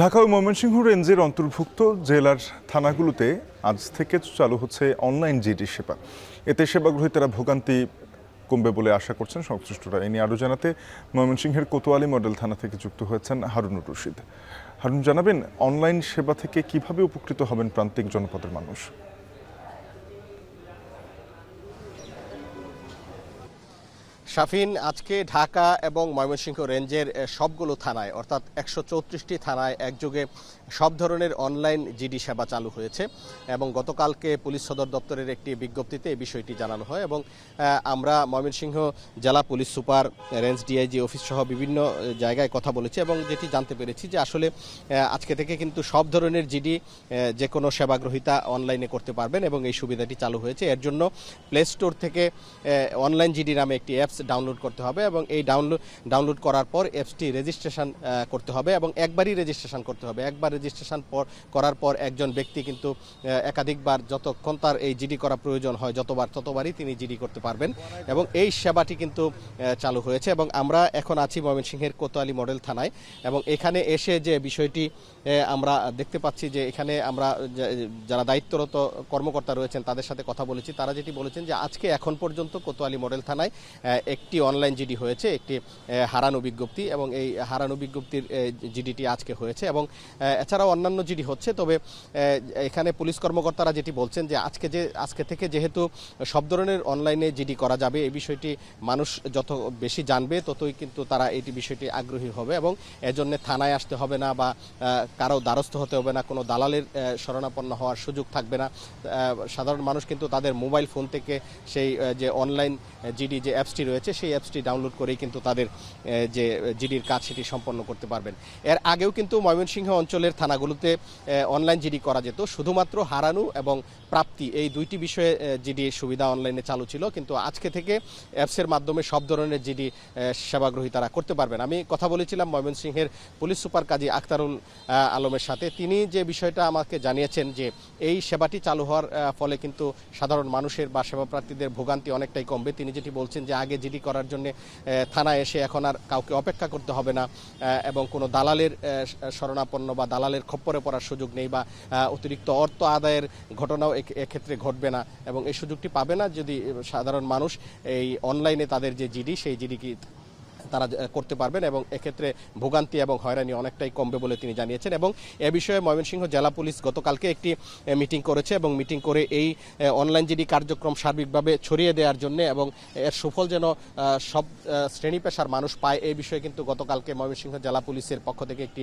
ঢাকা ও ময়মনসিংহ রেঞ্জের অন্তর্ভুক্ত জেলার থানাগুলোতে আজ থেকে চালু হচ্ছে অনলাইন জিডি সেবা। এতে সেবা গ্রহীতারা ভোগান্তি কমবে বলে আশা করছেন সংশ্লিষ্টরা। এ নিয়ে আরও জানাতে ময়মনসিংহের কোতোয়ালি মডেল থানা থেকে যুক্ত হয়েছেন হারুনুর রশিদ। হারুন, জানাবেন অনলাইন সেবা থেকে কিভাবে উপকৃত হবেন প্রান্তিক জনপদের মানুষ? শাফিন, আজকে ঢাকা এবং ময়মনসিংহ রেঞ্জের সবগুলো থানায় অর্থাৎ 134টি থানায় একযোগে সব ধরনের অনলাইন জিডি সেবা চালু হয়েছে এবং গতকালকে পুলিশ সদর দপ্তরের একটি বিজ্ঞপ্তিতে এই বিষয়টি জানানো হয় এবং আমরা ময়মনসিংহ জেলা police super, range DIG office সহ বিভিন্ন জায়গায় কথা বলেছি এবং যেটি জানতে পেরেছি যে আসলে আজকে থেকে কিন্তু সব ধরনের জিডি যে কোনো সেবা গ্রহীতা অনলাইনে করতে পারবেন এবং এই সুবিধাটি চালু হয়েছে। এর জন্য প্লে স্টোর থেকে অনলাইন জিডি নামে একটি অ্যাপস ডাউনলোড করতে হবে এবং এই ডাউনলোড করার পর অ্যাপসটি রেজিস্ট্রেশন করতে হবে এবং একবারই রেজিস্ট্রেশন করতে হবে। একবার রেজিস্ট্রেশন করার পর একজন ব্যক্তি কিন্তু একাধিকবার যতক্ষণ তার এই জিডি করা প্রয়োজন হয় ততবারই তিনি জিডি করতে পারবেন এবং এই সেবাটি কিন্তু চালু হয়েছে। এবং আমরা এখন আছি ময়মনসিংহের কোতোয়ালি মডেল থানায় এবং এখানে এসে যে বিষয়টি আমরা দেখতে পাচ্ছি যে এখানে আমরা যারা দায়িত্বরত কর্মকর্তা রয়েছেন তাদের সাথে কথা বলেছি। তারা যেটি বলেছেন যে আজকে এখন পর্যন্ত কোতোয়ালি মডেল থানায় একটি অনলাইন জিডি হয়েছে, একটি হারানো বিজ্ঞপ্তি, এবং এই হারানো বিজ্ঞপ্তির জিডিটি আজকে হয়েছে এবং এছাড়াও অন্যান্য জিডি হচ্ছে। তবে এখানে পুলিশ কর্মকর্তারা যেটি বলছেন যে আজকে থেকে যেহেতু সব ধরনের অনলাইনে জিডি করা যাবে, এই বিষয়টি মানুষ যত বেশি জানবে ততই কিন্তু তারা এই বিষয়টি আগ্রহী হবে এবং এজন্য থানায় আসতে হবে না বা কারো দ্বারস্থ হতে হবে না, কোনো দালালের শরণাপন্ন হওয়ার সুযোগ থাকবে না। সাধারণ মানুষ কিন্তু তাদের মোবাইল ফোন থেকে সেই যে অনলাইন জিডি যে অ্যাপসটি রয়েছে সেই অ্যাপসটি ডাউনলোড করেই কিন্তু তাদের যে জিডির কাজ সেটি সম্পন্ন করতে পারবেন। এর আগেও কিন্তু ময়মনসিংহ অঞ্চলের থানাগুলোতে অনলাইন জিডি করা যেত, শুধুমাত্র হারানো এবং প্রাপ্তি এই দুইটি বিষয়ে জিডি সুবিধা অনলাইনে চালু ছিল, কিন্তু আজকে থেকে অ্যাপসের মাধ্যমে সব ধরনের জিডি সেবাগ্রহী তারা করতে পারবেন। আমি কথা বলেছিলাম ময়মনসিংহের পুলিশ সুপার কাজী আখতারুল আলমের সাথে, তিনি যে বিষয়টা আমাকে জানিয়েছেন যে এই সেবাটি চালু হওয়ার ফলে কিন্তু সাধারণ মানুষের বা সেবাপ্রার্থীদের ভোগান্তি অনেকটাই কমবে। তিনি যেটি বলছেন যে আগে জিডি করার জন্য থানায় এসে এখন আর কাউকে অপেক্ষা করতে হবে না এবং কোনো দালালের শরণাপন্ন বা দালালের খপ্পরে পড়ার সুযোগ নেই বা অতিরিক্ত অর্থ আদায়ের ঘটনাও এক্ষেত্রে ঘটবে না এবং এই সুযোগটি পাবে না যদি সাধারণ মানুষ এই অনলাইনে তাদের যে জিডি সেই জিডি কি তারা করতে পারবেন এবং এক্ষেত্রে ভোগান্তি এবং হয়রানি অনেকটাই কমবে বলে তিনি জানিয়েছেন। এবং এ বিষয়ে ময়মনসিংহ জেলা পুলিশ গতকালকে একটি মিটিং করেছে এবং মিটিং করে এই অনলাইন জিডি কার্যক্রম সার্বিকভাবে ছড়িয়ে দেওয়ার জন্য এবং এর সুফল যেন সব শ্রেণী পেশার মানুষ পায় এই বিষয়ে কিন্তু গতকালকে ময়মনসিংহ জেলা পুলিশের পক্ষ থেকে একটি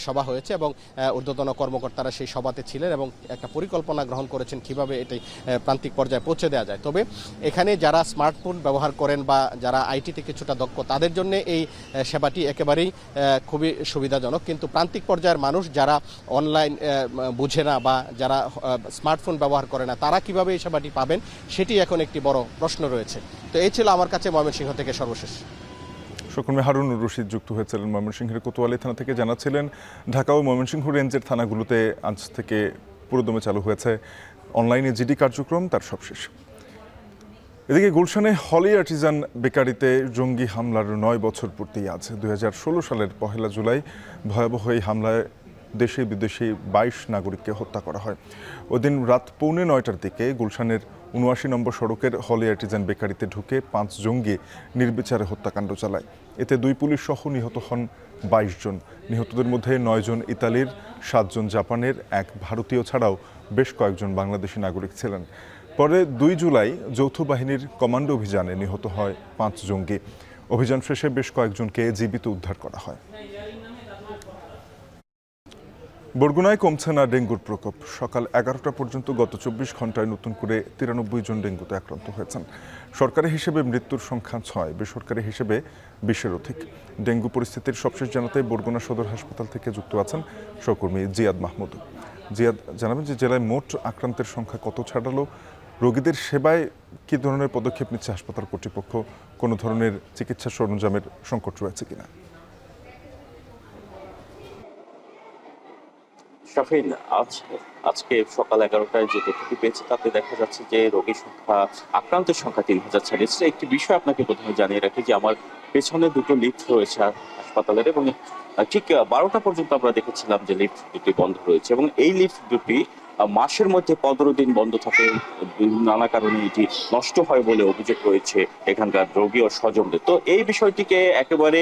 সভা হয়েছে এবং ঊর্ধ্বতন কর্মকর্তারা সেই সভাতে ছিলেন এবং একটা পরিকল্পনা গ্রহণ করেছেন কিভাবে এটি প্রান্তিক পর্যায়ে পৌঁছে দেওয়া যায়। তবে এখানে যারা স্মার্টফোন ব্যবহার করেন বা যারা আইটিতে কিছুটা দক্ষ তাদের জন্য এই সেবাটি একেবারেই খুবই সুবিধাজনক, কিন্তু প্রান্তিক পর্যায়ের মানুষ যারা অনলাইন বুঝে না বা যারা স্মার্টফোন ব্যবহার করে না তারা কিভাবে এই সেবাটি পাবেন সেটি এখন একটি বড় প্রশ্ন রয়েছে। তো এই ছিল আমার কাছে ময়মনসিংহ থেকে সর্বশেষ। সহকর্মী হারুনুর রশিদ যুক্ত হয়েছিলেন ময়মনসিংহের কোতোয়ালি থানা থেকে, জানাচ্ছিলেন ঢাকা ও ময়মনসিংহ রেঞ্জের থানাগুলোতে আজ থেকে পুরোদমে চালু হয়েছে অনলাইনে জিডি কার্যক্রম, তার সবশেষ। এদিকে গুলশানে হলি আর্টিজান বেকারিতে জঙ্গি হামলার 9 বছর পূর্তি আজ। 2016 সালের 1 জুলাই ভয়াবহ এই হামলায় দেশি বিদেশি 22 নাগরিককে হত্যা করা হয়। ওদিন রাত 8:45টার দিকে গুলশানের 79 নম্বর সড়কের হলি আর্টিজান বেকারিতে ঢুকে 5 জঙ্গি নির্বিচারে হত্যাকাণ্ড চালায়। এতে 2 পুলিশ সহ নিহত হন 22 জন। নিহতদের মধ্যে 9 জন ইতালির, 7 জন জাপানের, 1 ভারতীয় ছাড়াও বেশ কয়েকজন বাংলাদেশি নাগরিক ছিলেন। পরে 2 জুলাই যৌথ বাহিনীর কমান্ডো অভিযানে নিহত হয় 5 জঙ্গি। অভিযান শেষে বেশ কয়েকজনকে জীবিত উদ্ধার করা হয়। বরগুনায় কমছে না ডেঙ্গুর প্রকোপ। সকাল 11টা পর্যন্ত গত 24 ঘন্টায় নতুন করে 93 জন ডেঙ্গুতে আক্রান্ত হয়েছেন। সরকারি হিসেবে মৃত্যুর সংখ্যা 6, বেসরকারি হিসেবে 20-এর অধিক। ডেঙ্গু পরিস্থিতির সবশেষ জানাতে বরগুনা সদর হাসপাতাল থেকে যুক্ত আছেন সহকর্মী জিয়াদ মাহমুদ। জিয়াদ, জানাবেন যে জেলায় মোট আক্রান্তের সংখ্যা কত ছাড়ালো, রোগীদের সেবায় কী ধরনের পদক্ষেপ নিচ্ছে হাসপাতাল কর্তৃপক্ষ, কোনো ধরনের চিকিৎসা সরঞ্জামের সংকট রয়েছে কিনা? শাফিন, আজকে সকাল 11টায় যে তথ্যটি পেয়েছে তাতে দেখা যাচ্ছে যে রোগীর সংখ্যা, আক্রান্তের সংখ্যা 3000 ছাড়িয়েছে। একটি বিষয় আপনাকে প্রথমে জানিয়ে রাখি যে আমার পেছনে 2টো লিফট রয়েছে হাসপাতালের এবং ঠিক 12টা পর্যন্ত আমরা দেখেছিলাম যে লিফট দুটি বন্ধ রয়েছে এবং এই লিফট দুটি মাসের মধ্যে 15 দিন বন্ধ থাকে। নানা কারণে এটি নষ্ট হয় বলে অভিযোগ রয়েছে এখানকার রোগী ও স্বজনদের। তো এই বিষয়টিকে একেবারে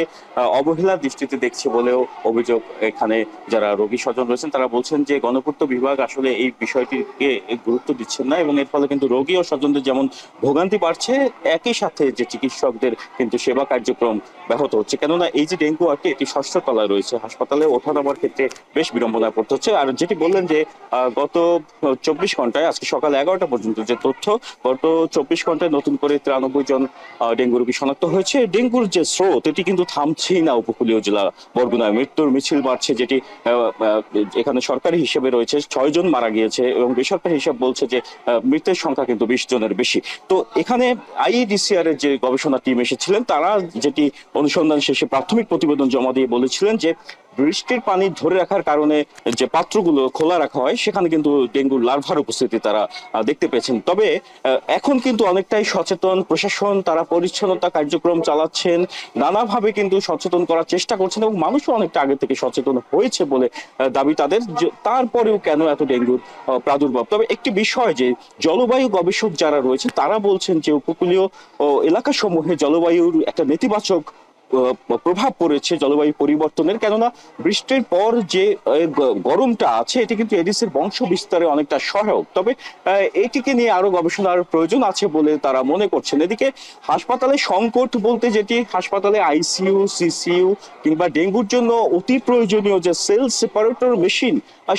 অবহেলার দৃষ্টিতে দেখছে বলেও অভিযোগ এখানে যারা রোগী স্বজন রয়েছেন তারা বলছেন যে গণপূর্ত বিভাগ আসলে এই বিষয়টিকে গুরুত্ব দিচ্ছেন না এবং এর ফলে কিন্তু রোগী ও স্বজনদের যেমন ভোগান্তি বাড়ছে, একই সাথে যে চিকিৎসকদের কিন্তু সেবা কার্যক্রম ব্যাহত হচ্ছে। কেননা এই যে ডেঙ্গু ওয়ার্ডটি এটি 6ষ্ঠ তলায় রয়েছে, হাসপাতালে ওঠা নামার ক্ষেত্রে বেশ বিড়ম্বনায় পড়তে হচ্ছে। আর যেটি বললেন যে গত 24 ঘন্টায়, আজকে সকাল 11টা পর্যন্ত যে তথ্য, গত 24 ঘন্টায় নতুন করে 93 জন ডেঙ্গু রোগী শনাক্ত হয়েছে। ডেঙ্গুর যে স্রোত এটি কিন্তু থামছেই না উপকূলীয় জেলা বরগুনায়। মৃত্যুর মিছিল বাড়ছে, যেটি এখানে সরকারি হিসেবে রয়েছে 6 জন মারা গিয়েছে এবং বেসরকারি হিসাব বলছে যে মৃতের সংখ্যা কিন্তু 20 জনের বেশি। তো এখানে আইইডিসিআর এর যে গবেষণা টিম এসেছিলেন তারা যেটি অনুসন্ধান শেষে প্রাথমিক প্রতিবেদন জমা দিয়ে বলেছিলেন যে বৃষ্টির পানি ধরে রাখার কারণে যে পাত্রগুলো খোলা রাখা হয় সেখানে কিন্তু ডেঙ্গুর লার্ভার উপস্থিতি তারা দেখতে পেয়েছেন। তবে এখন কিন্তু অনেকটাই সচেতন প্রশাসন, তারা পরিচ্ছন্নতা কার্যক্রম চালাচ্ছেন, নানাভাবে কিন্তু সচেতন করার চেষ্টা করছেন এবং মানুষও অনেকটা আগে থেকে সচেতন হয়েছে বলে দাবি তাদের। তারপরেও কেন এত ডেঙ্গুর প্রাদুর্ভাব? তবে একটি বিষয় যে জলবায়ু গবেষক যারা রয়েছে তারা বলছেন যে উপকূলীয় এলাকাসমূহে জলবায়ুর একটা নেতিবাচক প্রভাব পড়েছে জলবায়ু পরিবর্তনের, কেননা বৃষ্টির পর যে গরমটা আছে এটি কিন্তু এডিসের বংশ বিস্তারে অনেকটা সহায়ক। তবে এটিকে নিয়ে আরো গবেষণার প্রয়োজন আছে বলে তারা মনে করছেন। এদিকে হাসপাতালে সংকট বলতে যেটি হাসপাতালে আইসিইউ, সিসিইউ কিংবা ডেঙ্গুর জন্য অতি প্রয়োজনীয় যে সেল সেপারেটর মেশিন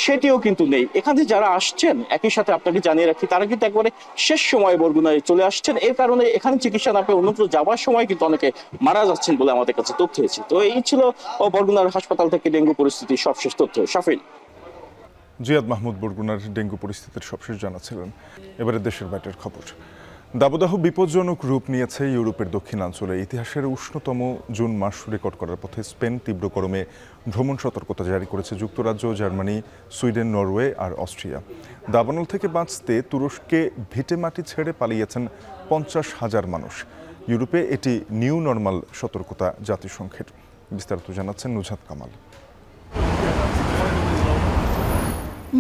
সেটিও কিন্তু নেই। এখানে যারা আসছেন একই সাথে আপনাকে জানিয়ে রাখি তারা কিন্তু একবারে শেষ সময়ে বরগুনায় চলে আসছেন, এর কারণে এখানে চিকিৎসা না পেয়ে অন্যত্র যাওয়ার সময় কিন্তু অনেকে মারা যাচ্ছেন বলে আমাদের কাছে তথ্য হয়েছে। তো এই ছিল বরগুনার হাসপাতাল থেকে ডেঙ্গু পরিস্থিতির সবশেষ তথ্য। শাফিল। জিয়াদ মাহমুদ বরগুনার ডেঙ্গু পরিস্থিতির সবশেষ জানাচ্ছিলেন। এবারে দেশের বাইরের খবর। দাবদাহ বিপজ্জনক রূপ নিয়েছে ইউরোপের দক্ষিণাঞ্চলে। ইতিহাসের উষ্ণতম জুন মাস রেকর্ড করার পথে স্পেন। তীব্র গরমে ভ্রমণ সতর্কতা জারি করেছে যুক্তরাজ্য, জার্মানি, সুইডেন, নরওয়ে আর অস্ট্রিয়া। দাবানল থেকে বাঁচতে তুরস্কে ভিটেমাটি ছেড়ে পালিয়েছেন 50,000 মানুষ। ইউরোপে এটি নিউ নর্মাল সতর্কতা জাতিসংঘের। বিস্তারিত জানাচ্ছেন নুজহাত কামাল।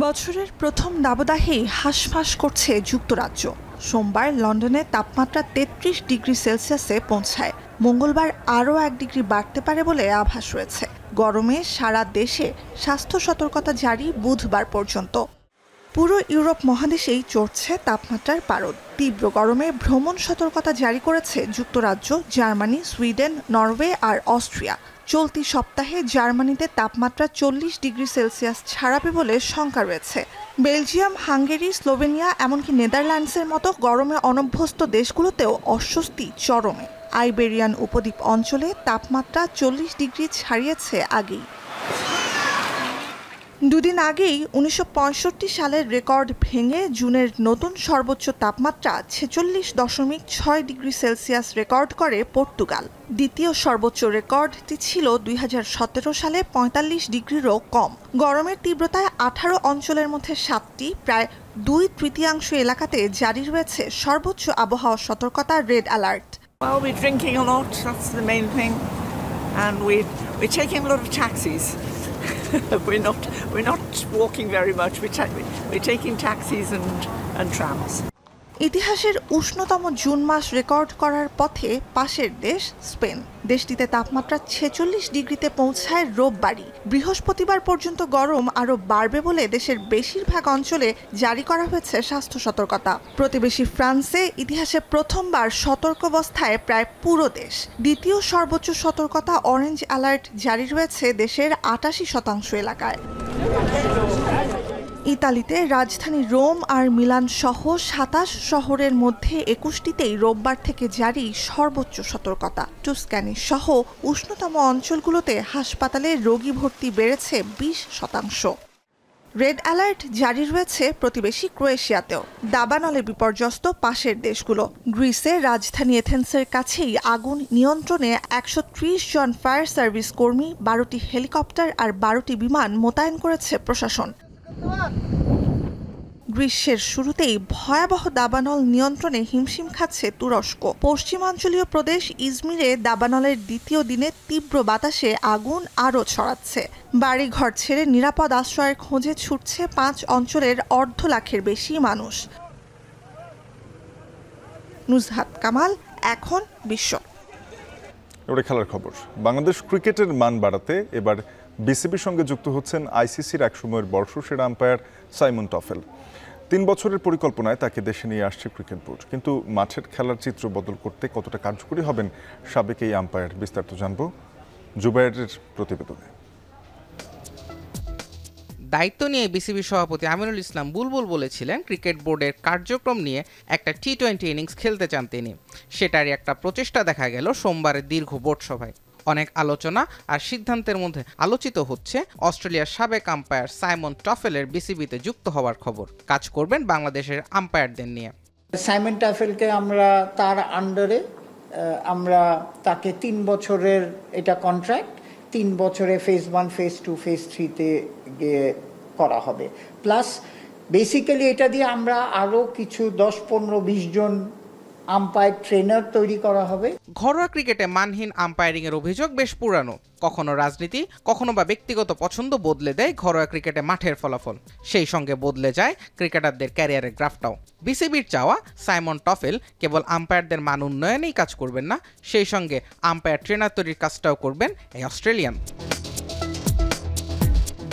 বছরের প্রথম দাবদাহেই হাঁসফাঁস করছে যুক্তরাজ্য। সোমবার লন্ডনে তাপমাত্রা 33 ডিগ্রি সেলসিয়াসে পৌঁছায়। মঙ্গলবার আরও 1 ডিগ্রি বাড়তে পারে বলে আভাস রয়েছে। গরমে সারা দেশে স্বাস্থ্য সতর্কতা জারি বুধবার পর্যন্ত। পুরো ইউরোপ মহাদেশেই চড়ছে তাপমাত্রার পারদ। তীব্র গরমে ভ্রমণ সতর্কতা জারি করেছে যুক্তরাজ্য, জার্মানি, সুইডেন, নরওয়ে আর অস্ট্রিয়া। চলতি সপ্তাহে জার্মানিতে তাপমাত্রা 40 ডিগ্রি সেলসিয়াস ছাড়াবে বলে শঙ্কা রয়েছে। বেলজিয়াম, হাঙ্গেরি, স্লোভেনিয়া এমনকি নেদারল্যান্ডসের মতো গরমে অনভ্যস্ত দেশগুলোতেও অস্বস্তি চরমে। আইবেরিয়ান উপদ্বীপ অঞ্চলে তাপমাত্রা 40 ডিগ্রি ছাড়িয়েছে আগেই। দুদিন আগেই 1965 সালের রেকর্ড ভেঙে জুনের নতুন সর্বোচ্চ তাপমাত্রা 46.6 ডিগ্রি সেলসিয়াস রেকর্ড করে পর্তুগাল। দ্বিতীয় সর্বোচ্চ রেকর্ডটি ছিল 2017 সালে 45 ডিগ্রিরও কম। গরমের তীব্রতায় 18 অঞ্চলের মধ্যে 7টি, প্রায় 2/3 এলাকাতে জারি রয়েছে সর্বোচ্চ আবহাওয়া সতর্কতা red alert. Well, we're drinking a lot, that's the main thing, and we're taking a lot of taxis. We're not walking very much. We're taking taxis and trams. ইতিহাসের উষ্ণতম জুন মাস রেকর্ড করার পথে পাশের দেশ স্পেন। দেশটিতে তাপমাত্রা 46 ডিগ্রিতে পৌঁছায় রোববারই। বৃহস্পতিবার পর্যন্ত গরম আরও বাড়বে বলে দেশের বেশিরভাগ অঞ্চলে জারি করা হয়েছে স্বাস্থ্য সতর্কতা। প্রতিবেশী ফ্রান্সে ইতিহাসে প্রথমবার সতর্কাবস্থায় প্রায় পুরো দেশ। দ্বিতীয় সর্বোচ্চ সতর্কতা অরেঞ্জ অ্যালার্ট জারি রয়েছে দেশের 88% এলাকায়। ইতালিতে রাজধানী রোম আর মিলান সহ 27 শহরের মধ্যে 21টিতেই রোববার থেকে জারি সর্বোচ্চ সতর্কতা। টুস্কানি সহ উষ্ণতম অঞ্চলগুলোতে হাসপাতালে রোগী ভর্তি বেড়েছে 20%। রেড অ্যালার্ট জারি রয়েছে প্রতিবেশী ক্রোয়েশিয়াতেও। দাবানলে বিপর্যস্ত পাশের দেশগুলো। গ্রিসে রাজধানী এথেন্সের কাছেই আগুন নিয়ন্ত্রণে 130 জন ফায়ার সার্ভিস কর্মী, 12টি হেলিকপ্টার আর 12টি বিমান মোতায়েন করেছে প্রশাসন। গ্রীষ্মের শুরুতেই ভয়াবহ দাবানল নিয়ন্ত্রণে হিমশিম খাচ্ছে তুরস্ক। পশ্চিমাঞ্চলীয় প্রদেশ ইজমিরে দাবানলের দ্বিতীয় দিনে তীব্র বাতাসে আগুন আরও ছড়াচ্ছে। বাড়িঘর ছেড়ে নিরাপদ আশ্রয়ের খোঁজে ছুটছে 5 অঞ্চলের 2.5 লাখের বেশি মানুষ। নুজহাত কামাল, এখন বিশ্ব। এবারে খেলার খবর। বাংলাদেশ ক্রিকেটের মান বাড়াতে এবার বিসিবির সঙ্গে যুক্ত হচ্ছেন আইসিসির একসময়ের বর্ষসেরা আম্পায়ার সাইমন টফেল। 3 বছরের পরিকল্পনায় তাকে দেশে নিয়ে আসছে ক্রিকেট বোর্ড। কিন্তু মাঠের খেলার চিত্র বদল করতে কতটা কার্যকরী হবেন সাবেক এই আম্পায়ার, বিস্তারিত জানব জুবায়েরের প্রতিবেদনে। দায়িত্ব নিয়ে বিসিবি সভাপতি আমিনুল ইসলাম বুলবুল বলেছিলেন ক্রিকেট বোর্ডের কার্যক্রম নিয়ে একটা টি-20 ইনিংস খেলতে চান তিনি। সেটারই একটা প্রচেষ্টা দেখা গেল সোমবারের দীর্ঘ বোর্ড সভায়। অনেক আলোচনা আর সিদ্ধান্তের মধ্যে আলোচিত হচ্ছে অস্ট্রেলিয়ার সাবেক আম্পায়ার সাইমন টফেলের বিসিবিতে যুক্ত হওয়ার খবর। কাজ করবেন বাংলাদেশের আম্পায়ারদের নিয়ে। সাইমন টফেলকে আমরা তার আন্ডারে আমরা তাকে 3 বছরের এটা কন্ট্রাক্ট, 3 বছরে ফেজ 1 ফেজ 2 ফেজ 3-তে গিয়ে করা হবে। প্লাস বেসিক্যালি এটা দিয়ে আমরা আরও কিছু 10-15-20 জন আম্পায়ার ট্রেনার তৈরি করা হবে। ঘরোয়া ক্রিকেটে মানহীন আম্পায়ারিং এর অভিযোগ বেশ পুরানো। কখনো রাজনীতি, কখনো বা ব্যক্তিগত পছন্দ বদলে দেয় ঘরোয়া ক্রিকেটে মাঠের ফলাফল। সেই সঙ্গে বদলে যায় ক্রিকেটারদের ক্যারিয়ারের গ্রাফটাও। বিসিবির চাওয়া সাইমন টফেল কেবল আম্পায়ারদের মান উন্নয়নেই কাজ করবেন না, সেই সঙ্গে আম্পায়ার ট্রেনার তৈরির কাজটাও করবেন এই অস্ট্রেলিয়ান।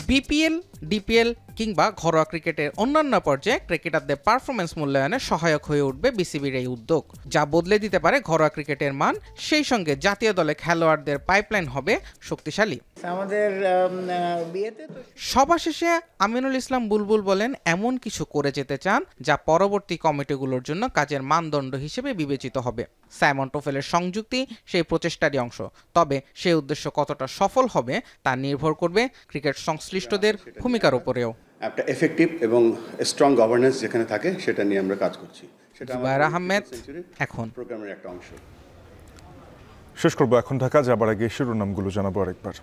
বিপিএল, ডিপিএল কিংবা ঘরোয়া ক্রিকেটের অন্যান্য পর্যায়ে ক্রিকেটারদের পারফরমেন্স মূল্যায়নে সহায়ক হয়ে উঠবে বিসিবির এই উদ্যোগ, যা বদলে দিতে পারে ঘরোয়া ক্রিকেটের মান। সেই সঙ্গে জাতীয় দলে খেলোয়াড়দের পাইপলাইন হবে শক্তিশালী। আমাদের বিয়েতে সভা শেষে আমিনুল ইসলাম বুলবুল বলেন, এমন কিছু করে যেতে চান যা পরবর্তী কমিটিগুলোর জন্য কাজের মানদণ্ড হিসেবে বিবেচিত হবে। সাইমন টোফেলের সংযুক্তি সেই প্রচেষ্টারই অংশ, তবে সেই উদ্দেশ্য কতটা সফল হবে তা নির্ভর করবে ক্রিকেট সংশ্লিষ্টদের ভূমিকার উপরেও। একটা এফেক্টিভ এবং স্ট্রং গভর্নেন্স যেখানে থাকে সেটা নিয়ে আমরা কাজ করছি। সেটা জুবায়ের আহমেদ, এখন প্রোগ্রামের একটা অংশ। শেষ করবো এখন ঢাকা যাবার আগে শিরোনামগুলো জানাবো আরেকবার।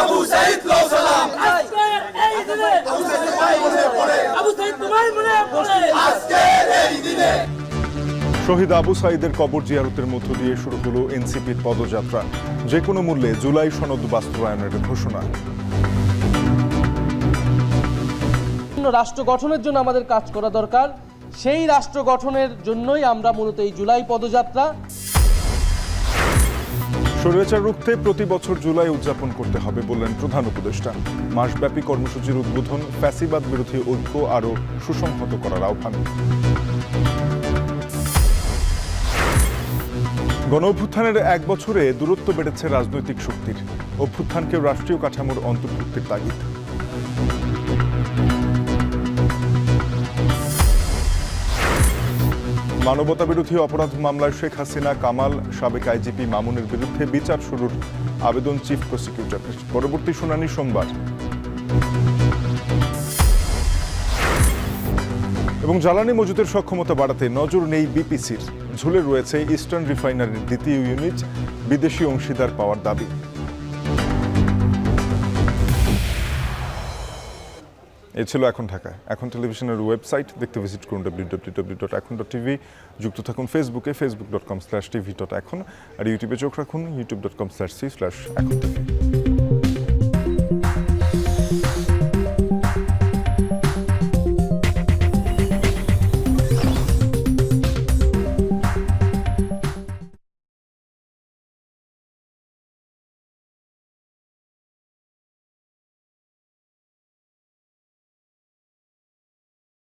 আবু সাইদ লো সালাম আজকে এই দিনে আবু সাইদ তোমায় মনে পড়ে আবু সাইদ তোমায় মনে পড়ে আজকে এই দিনে শহীদ আবু সাইদের কবর জিয়ারতের মধ্য দিয়ে শুরু হলো এনসিপির পদযাত্রা। যে কোনো মূল্যে জুলাই সনদ বাস্তবায়নের ঘোষণা। রাষ্ট্র গঠনের জন্য আমাদের কাজ করা দরকার, সেই রাষ্ট্র গঠনের জন্যই আমরা মূলত এই জুলাই পদযাত্রা। স্বৈরাচার রুখতে প্রতি বছর জুলাই উদযাপন করতে হবে বললেন প্রধান উপদেষ্টা। মাসব্যাপী কর্মসূচির উদ্বোধন, ফ্যাসিবাদ বিরোধী ঐক্য আরও সুসংহত করার আহ্বান। গণঅভ্যুত্থানের 1 বছরে দূরত্ব বেড়েছে রাজনৈতিক শক্তির। অভ্যুত্থানকেও রাষ্ট্রীয় কাঠামোর অন্তর্ভুক্তির তাগিদ। মানবতাবিরোধী অপরাধ মামলায় শেখ হাসিনা, কামাল, সাবেক আইজিপি মামুনের বিরুদ্ধে বিচার শুরুর আবেদন চিফ প্রসিকিউটরের। পরবর্তী শুনানি সোমবার। এবং জ্বালানি মজুতের সক্ষমতা বাড়াতে নজর নেই বিপিসির। ঝুলে রয়েছে ইস্টার্ন রিফাইনারির দ্বিতীয় ইউনিট, বিদেশি অংশীদার পাওয়ার দাবি। এ ছিল এখন ঢাকায়। এখন টেলিভিশনের ওয়েবসাইট দেখতে ভিজিট করুন www.ekon.tv। যুক্ত থাকুন ফেসবুকে facebook.com/tv.ekon আর ইউটিউবে চোখ রাখুন youtube.com/c/ekon TV।